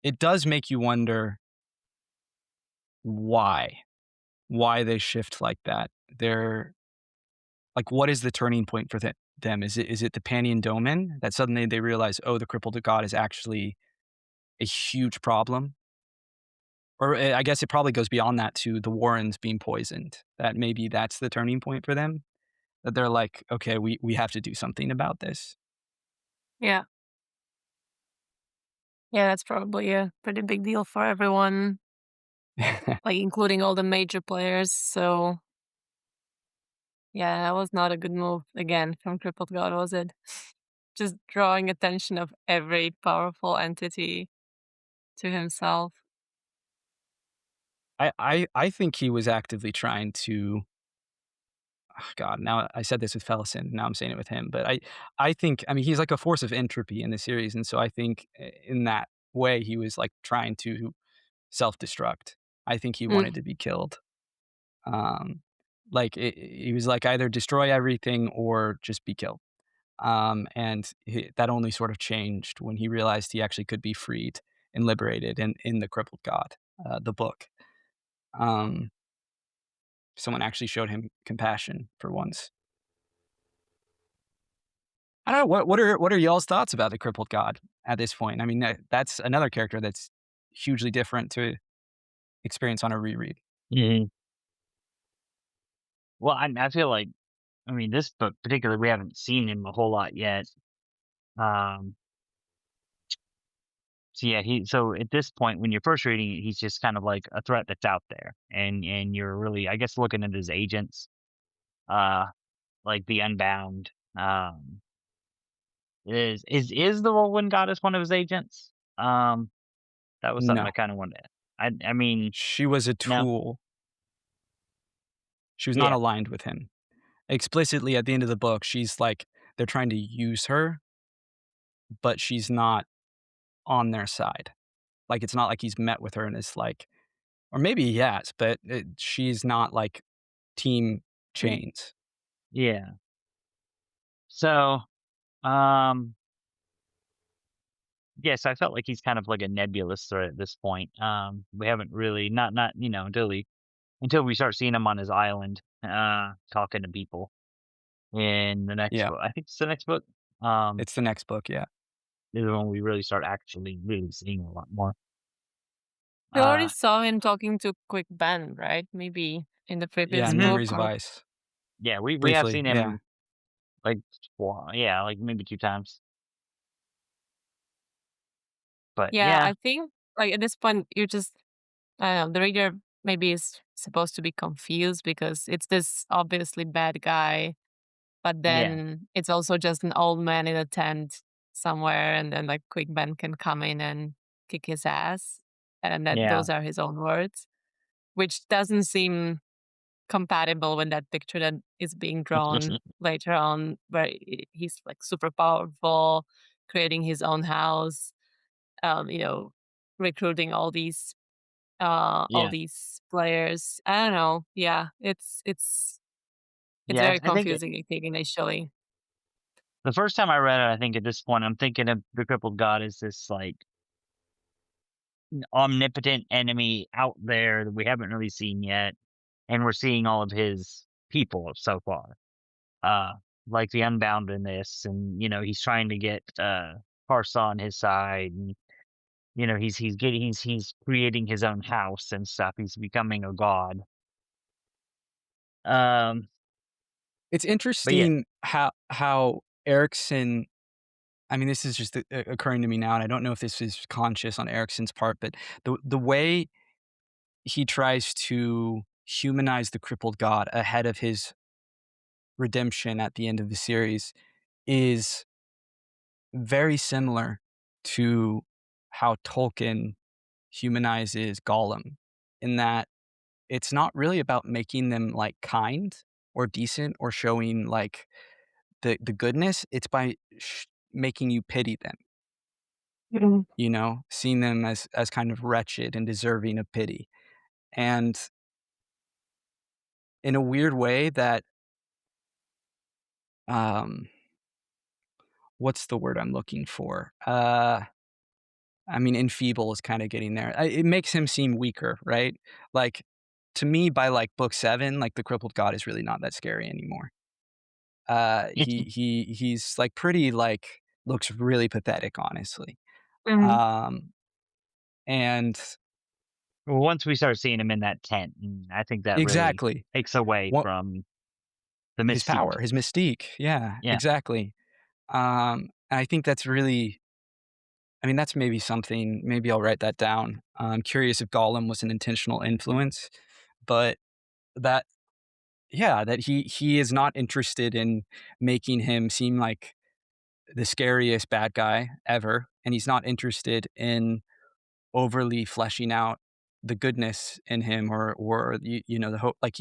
it does make you wonder why. Why they shift like that. They're like, what is the turning point for them? Is it the Pandion that suddenly they realize, "Oh, the crippled god is actually a huge problem?" Or, I guess it probably goes beyond that to the Warrens being poisoned, that maybe that's the turning point for them? That they're like, "Okay, we have to do something about this." Yeah. Yeah, that's probably a pretty big deal for everyone, like including all the major players. So yeah, that was not a good move again from Crippled God, was it? Just drawing attention of every powerful entity to himself. I think he was actively trying to God, now I said this with Fellison, now I'm saying it with him, but I think I mean, he's like a force of entropy in the series, and so I think in that way, he was, like, trying to self-destruct. I think he Mm, wanted to be killed. Um, like, he was like, "Either destroy everything or just be killed." And that only sort of changed when he realized he actually could be freed and liberated in The Crippled God, the book. Um, someone actually showed him compassion for once. I don't know, what are y'all's thoughts about the crippled god at this point? I mean, that's another character that's hugely different to experience on a reread. Mhm. Well, I feel like, I mean, this book particularly, we haven't seen him a whole lot yet. Um, so yeah, so at this point, when you're first reading it, he's just kind of like a threat that's out there, and you're really, I guess, looking at his agents, uh, like the Unbound. Is the Whirlwind Goddess one of his agents? That was something I No. kind of wanted. I mean, She was a no, tool. She was not yeah, aligned with him. Explicitly at the end of the book, she's like they're trying to use her, but she's not on their side. Like, it's not like he's met with her and is like or maybe he has, but she's not like team Chains. yeah. So, um, yes, I felt like he's kind of like a nebulous threat at this point. We haven't really not until we start seeing him on his island, talking to people in the next Yeah, book. I think it's the next book. Um, it's the next book, yeah. is when we really start actually really seeing a lot more. we already Uh, saw him talking to Quick Ben, right? Maybe in the previous Yeah, mhm. book Memories of or Ice. Yeah, we have Briefly, seen yeah. him like, yeah, like maybe 2 times. But yeah, yeah, I think like at this point you're just I don't know, the reader maybe is supposed to be confused because it's this obviously bad guy, but yeah, then it's also just an old man in a tent somewhere, and then like Quick Ben can come in and kick his ass, and that yeah, those are his own words, which doesn't seem compatible with that picture that is being drawn later on, where he's like super powerful, creating his own house, you know, recruiting all yeah, these players. I don't know. Yeah, it's yeah. very I think confusing, I think, initially. the first time I read it, I think at this point, I'm thinking of the crippled god as this like omnipotent enemy out there that we haven't really seen yet, and we're seeing all of his people so far. Uh, like the Unbound in this, and he's trying to get Parsa on his side, and he's creating his own house and stuff. He's becoming a god. Um, It's but yeah, interesting how Erikson I mean, this is just occurring to me now, and I don't know if this is conscious on Erikson's part, but the way he tries to humanize the crippled god ahead of his redemption at the end of the series is very similar to how Tolkien humanizes Gollum, in that it's not really about making them, like, kind or decent or showing, like, the goodness, it's by making you pity them, Mhm. you know? Seeing them as kind of wretched and deserving of pity. and in a weird way that, um, what's the word I'm looking for? I mean, enfeeble is kinda getting there. It makes him seem weaker, right? Like, to me, by, like, book 7, like, the crippled god is really not that scary anymore. He's, like, pretty, like looks really pathetic, honestly. Mhm. Um, and Well, once we start seeing him in that tent, I think that really exactly. takes away What from the his mystique. power, his mystique. Yeah, Yeah. exactly. And I think that's really I mean, that's maybe something maybe I'll write that down. I'm curious if Gollum was an intentional influence, but that yeah, that he is not interested in making him seem like the scariest bad guy ever, and he's not interested in overly fleshing out the goodness in him or you know, the hope like,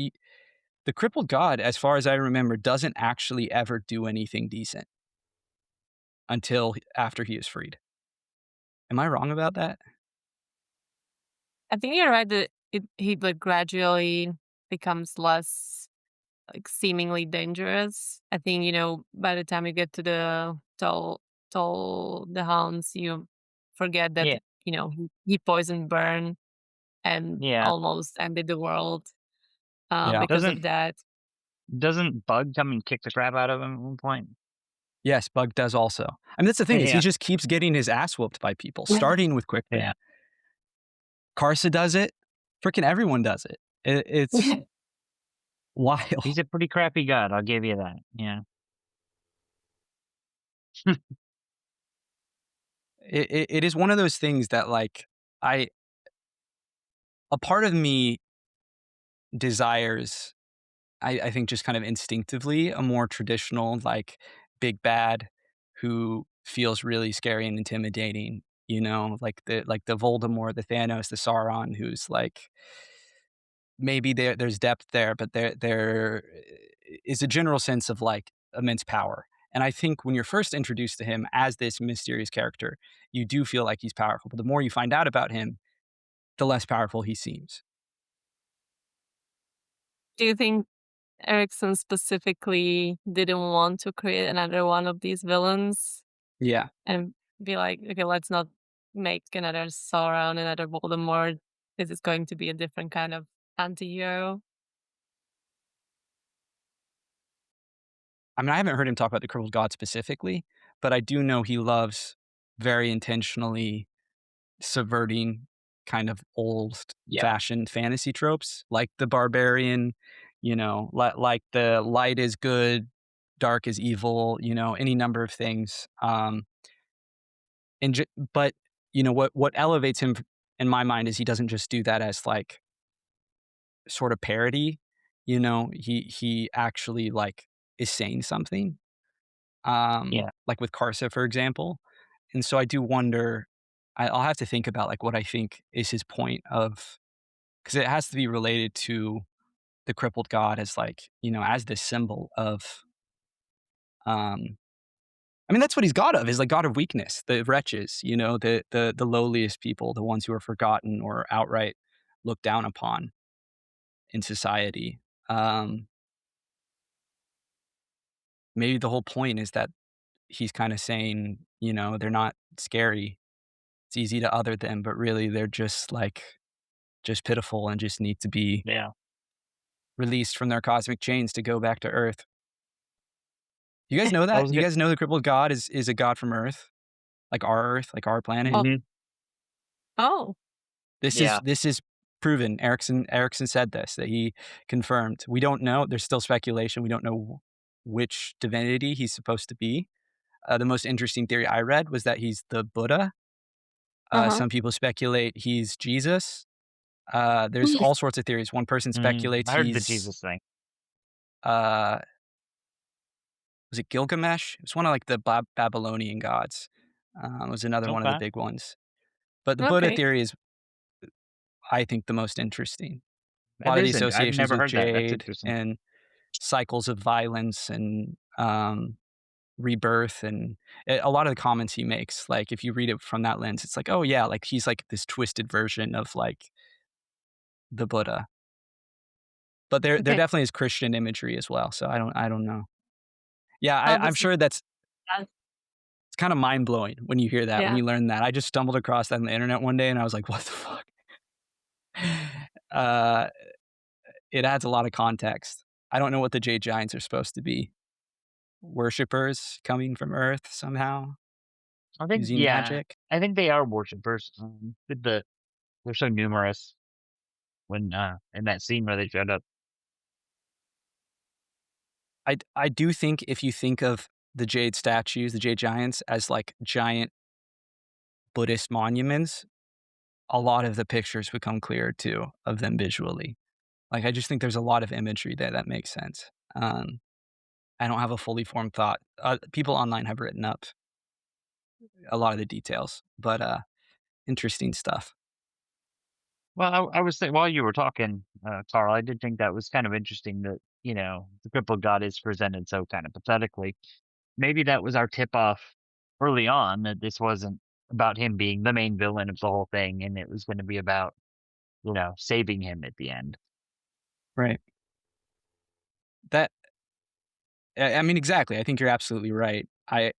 the crippled god, as far as I remember, doesn't actually ever do anything decent until after he is freed. Am I wrong about that? I think you're right that he like gradually becomes less like seemingly dangerous. I think, by the time you get to the toll the hounds, you forget that, Yeah. he poisoned Burn and Yeah. almost ended the world Yeah. because of Doesn't that. doesn't Bug come and kick the crap out of him at one point? Yes, Bug does also. I mean, that's the thing is he Yeah. just keeps getting his ass whooped by people, starting with Yeah. Quickband. Karsa does it. Freaking everyone does it. It's wild. He's a pretty crappy god, I'll give you that. Yeah. It is one of those things that, like, I a part of me desires, I think just kind of instinctively, a more traditional, like, big bad who feels really scary and intimidating, like the Voldemort, the Thanos, the Sauron, who's like maybe there's depth there, but there is a general sense of, like, immense power, and I think when you're first introduced to him as this mysterious character, you do feel like he's powerful, but the more you find out about him, the less powerful he seems. Do you think Erikson specifically didn't want to create another one of these villains Yeah. and be like, okay, let's not make another Sauron, another Voldemort. This is going to be a different kind of anti-hero. I mean, I haven't heard him talk about the Crippled God specifically, but I do know he loves very intentionally subverting kind of Yeah. old-fashioned fantasy tropes, like the barbarian, like the light is good, dark is evil, any number of things. And but what elevates him in my mind is he doesn't just do that as like sort of parody. He actually like is saying something. Yeah. Like with Karsa, for example. And so I do wonder. I'll have to think about like what I think is his point of because it has to be related to the crippled god as like as this symbol of um I mean, that's what he's god of, is like god of weakness, the wretches, the lowliest people, the ones who are forgotten or outright looked down upon in society. Um, Maybe the whole point is that he's kind of saying, they're not scary. It's easy to other them, but really they're just like just pitiful and just need to be Yeah. released from their cosmic chains to go back to Earth. You guys know That that? was You good. guys know the crippled god is a god from Earth, like our planet? Oh, Mhm. oh, Yeah. This is proven. Erikson said this, that he confirmed. We don't know. There's still speculation. We don't know which divinity he's supposed to be. The most interesting theory I read was that he's the Buddha. uh-huh. Some people speculate he's Jesus. There's all sorts of theories. One person speculates I heard the he's Jesus thing. uh, was it Gilgamesh? It's one of like the Babylonian gods. Was another one of the Okay. big ones. But the Buddha Okay. theory is, I think, the most interesting. A That lot of the is I've associations never with heard that. That's jade interesting. and cycles of violence and rebirth and a lot of the comments he makes. Like if you read it from that lens, it's like, oh yeah, like he's like this twisted version of like the Buddha. But there Okay. definitely is Christian imagery as well, so I don't know. Yeah, How I'm does it sure that's that it's kinda mind-blowing when you hear that, when yeah. you learn that. I just stumbled across that on the internet one day, and I was like, "What the fuck?" Uh, it adds a lot of context. I don't know what the Jade Giants are supposed to be. Worshippers coming from Earth somehow, I think, using yeah, magic? I think they are worshipers. With they're so numerous when in that scene where they showed up. I do think if you think of the Jade statues, the Jade Giants, as, like, giant Buddhist monuments, a lot of the pictures become clearer too of them visually. Like, I just think there's a lot of imagery there that makes sense. I don't have a fully formed thought. People online have written up a lot of the details, but, interesting stuff. Well, I was thinking while you were talking, Carl, I did think that was kind of interesting that, the crippled god is presented so kind of pathetically. Maybe that was our tip off early on that this wasn't about him being the main villain of the whole thing, and it was going to be about, saving him at the end. Right. That I mean, exactly. I think you're absolutely right. I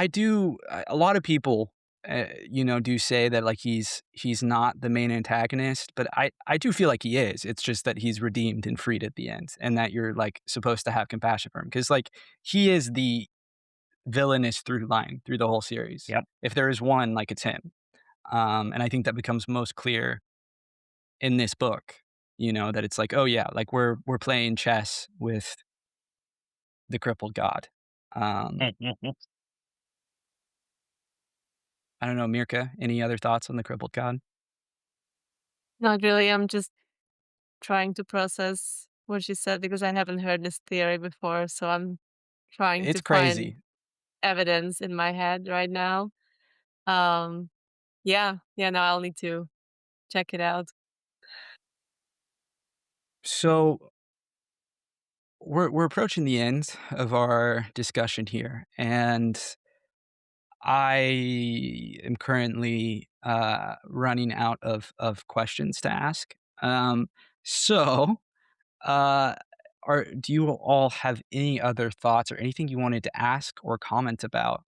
do a lot of people, do say that, like, he's not the main antagonist, but I do feel like he is. It's just that he's redeemed and freed at the end, and that you're, like, supposed to have compassion for him because, like, he is the villainous through line through the whole series. Yep. If there is one, like, it's him. And I think that becomes most clear in this book, that it's like, "Oh, yeah, like, we're playing chess with the crippled god." Um, I don't know, Mirka, any other thoughts on the crippled god? Not really, I'm just trying to process what she said because I haven't heard this theory before, so I'm trying to It's find crazy. evidence in my head right now. Um, yeah, yeah, no, I'll need to check it out. So we're approaching the end of our discussion here, and I am currently running out of questions to ask. So uh, do you all have any other thoughts or anything you wanted to ask or comment about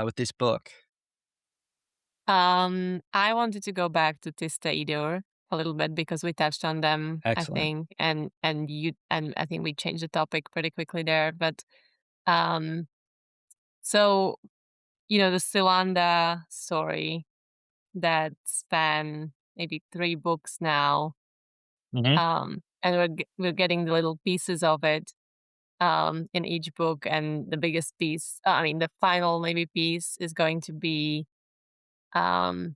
with this book? I wanted to go back to Tista Edur a little bit because we touched on them, I Excellent. think, and I think we changed the topic pretty quickly there. But um, so the Silanda story that span maybe 3 books now, Hmm. and we're getting the little pieces of it in each book, and the biggest piece, I mean, the final maybe piece is going to be um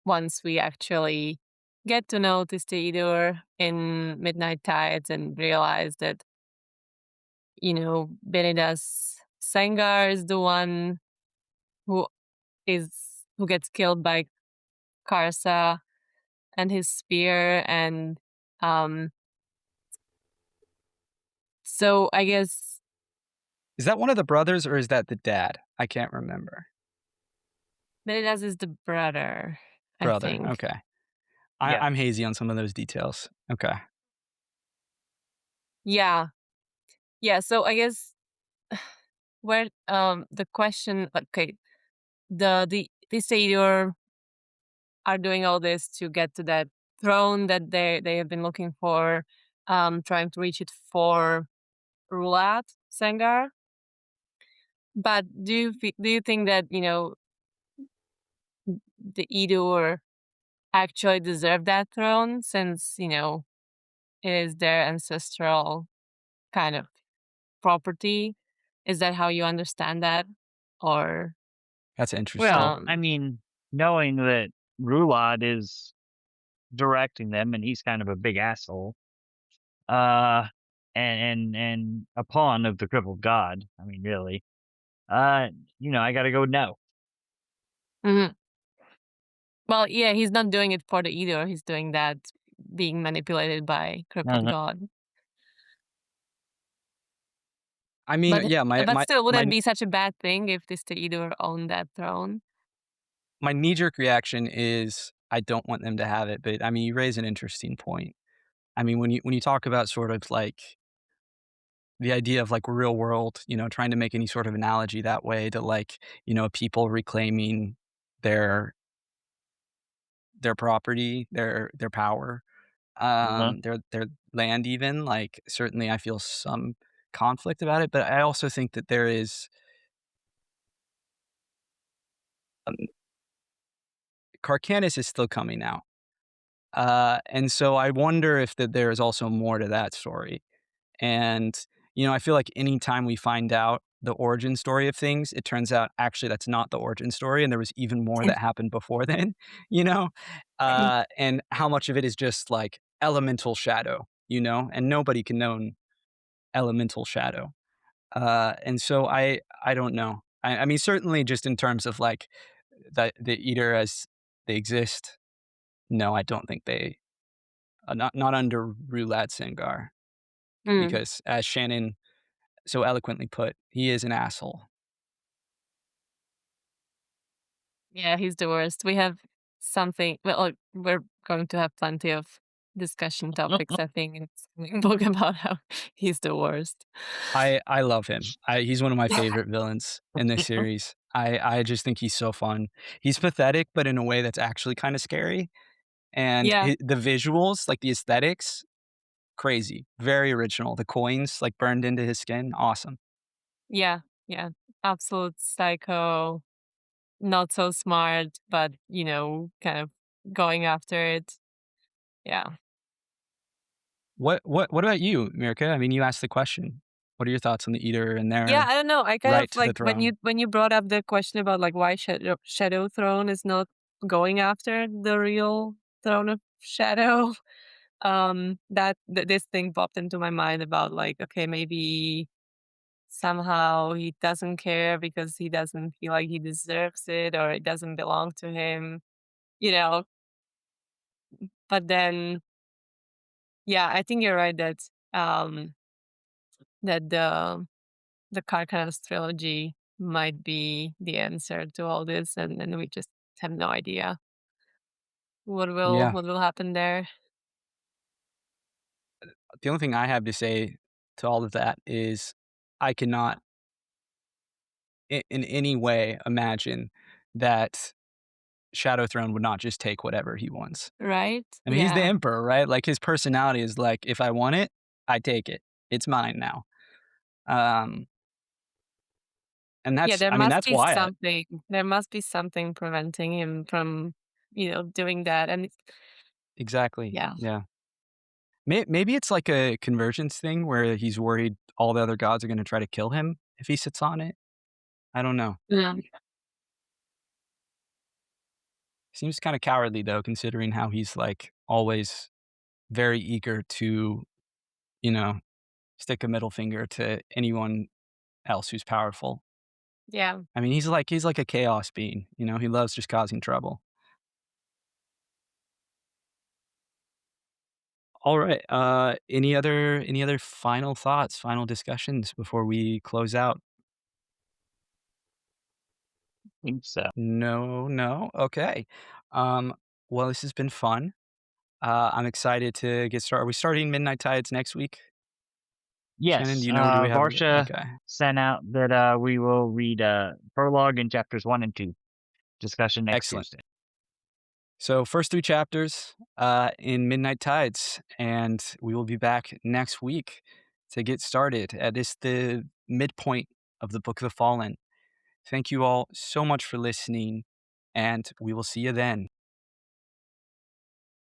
once we actually get to know Tisteidur in Midnight Tides and realize that, Benidas Sengar is the one who who gets killed by Karsa and his spear, and um so I guess Is that one of the brothers or is that the dad? I can't remember. Benidas is the brother, I Brother. think. Okay. Yeah. I'm hazy on some of those details. Okay. Yeah. Yeah, so I guess where the question, okay, the Tisteidur are doing all this to get to that throne that they have been looking for, trying to reach it for Rulat Sengar. But do you think that the Edur actually deserve that throne since it is their ancestral kind of property? Is that how you understand that, or That's interesting. Well, I um? mean, knowing that Rulad is directing them and he's kind of a big asshole, uh, and a pawn of the crippled god. I mean, really, uh, I gotta go no. Mhm. Well, yeah, he's not doing it for the Edur. He's doing that being manipulated by crippled Uh, god. I mean, But yeah, but still, would my that be such a bad thing if this Teidur owned that throne? my knee jerk reaction is I don't want them to have it, but, I mean, you raise an interesting point. I mean, when you talk about sort of, like, the idea of, like, real world, trying to make any sort of analogy that way to, like, people reclaiming their property, their power, Uh-huh. their land even, like, certainly I feel some conflict about it, but I also think that there is, um Carcanis is still coming out, and so I wonder if that there is also more to that story. And, I feel like anytime we find out the origin story of things, it turns out actually that's not the origin story, and there was even more that happened before then, you know? And how much of it is just like elemental shadow, and nobody can know elemental shadow. And so I don't know. I mean, certainly just in terms of like the eater as they exist. No, I don't think they, not under Rulad Sengar, Mm. because as Shannon so eloquently put, he is an asshole. Yeah, he's the worst. We have something well, we're going to have plenty of discussion topics, I think, in this coming book about how he's the worst. I love him. He's one of my favorite villains in this series. I just think he's so fun. He's pathetic, but in a way that's actually kinda scary, and Yeah, the visuals, like, the aesthetics, crazy, very original. The coins, like, burned into his skin, awesome. yeah, yeah. Absolute psycho, not so smart, but, kind of going after it. Yeah. What about you, Mirka? I mean, you asked the question. What are your thoughts on the Eater and Yeah, their I don't know. I kind of right to the like when you throne? when you brought up the question about like why Shadow Throne is not going after the real Throne of Shadow. This thing popped into my mind about like, okay, maybe somehow he doesn't care because he doesn't feel like he deserves it or it doesn't belong to him, you know. But then, yeah, I think you're right that um that the Carcass trilogy might be the answer to all this, and we just have no idea Yeah. what will happen there. The only thing I have to say to all of that is I cannot in any way imagine that Shadow Throne would not just take whatever he wants. Right? I mean, he's the Yeah. emperor, right? Like, his personality is like, "If I want it, I take it. It's mine now." Um, and Yeah, that's I mean, that's Wyatt. there must be something preventing him from, doing that, and Exactly, yeah. yeah. Maybe it's like a convergence thing where he's worried all the other gods are gonna try to kill him if he sits on it. I don't know. Yeah. Seems kinda cowardly, though, considering how he's, like, always very eager to, you know, stick a middle finger to anyone else who's powerful. Yeah. I mean, he's like a chaos being, he loves just causing trouble. Alright, any other final thoughts, final discussions before we close out? Think so. No, no? Okay. Um, well, this has been fun. I'm excited to get started. Are we starting Midnight Tides next week? Shannon, Yes, do we have a Varsha okay, sent out that we will read prologue in chapters 1 and 2. Discussion next excellent. Tuesday. So first 3 chapters, in Midnight Tides, and we will be back next week to get started at the midpoint of the Book of the Fallen. Thank you all so much for listening, and we will see you then.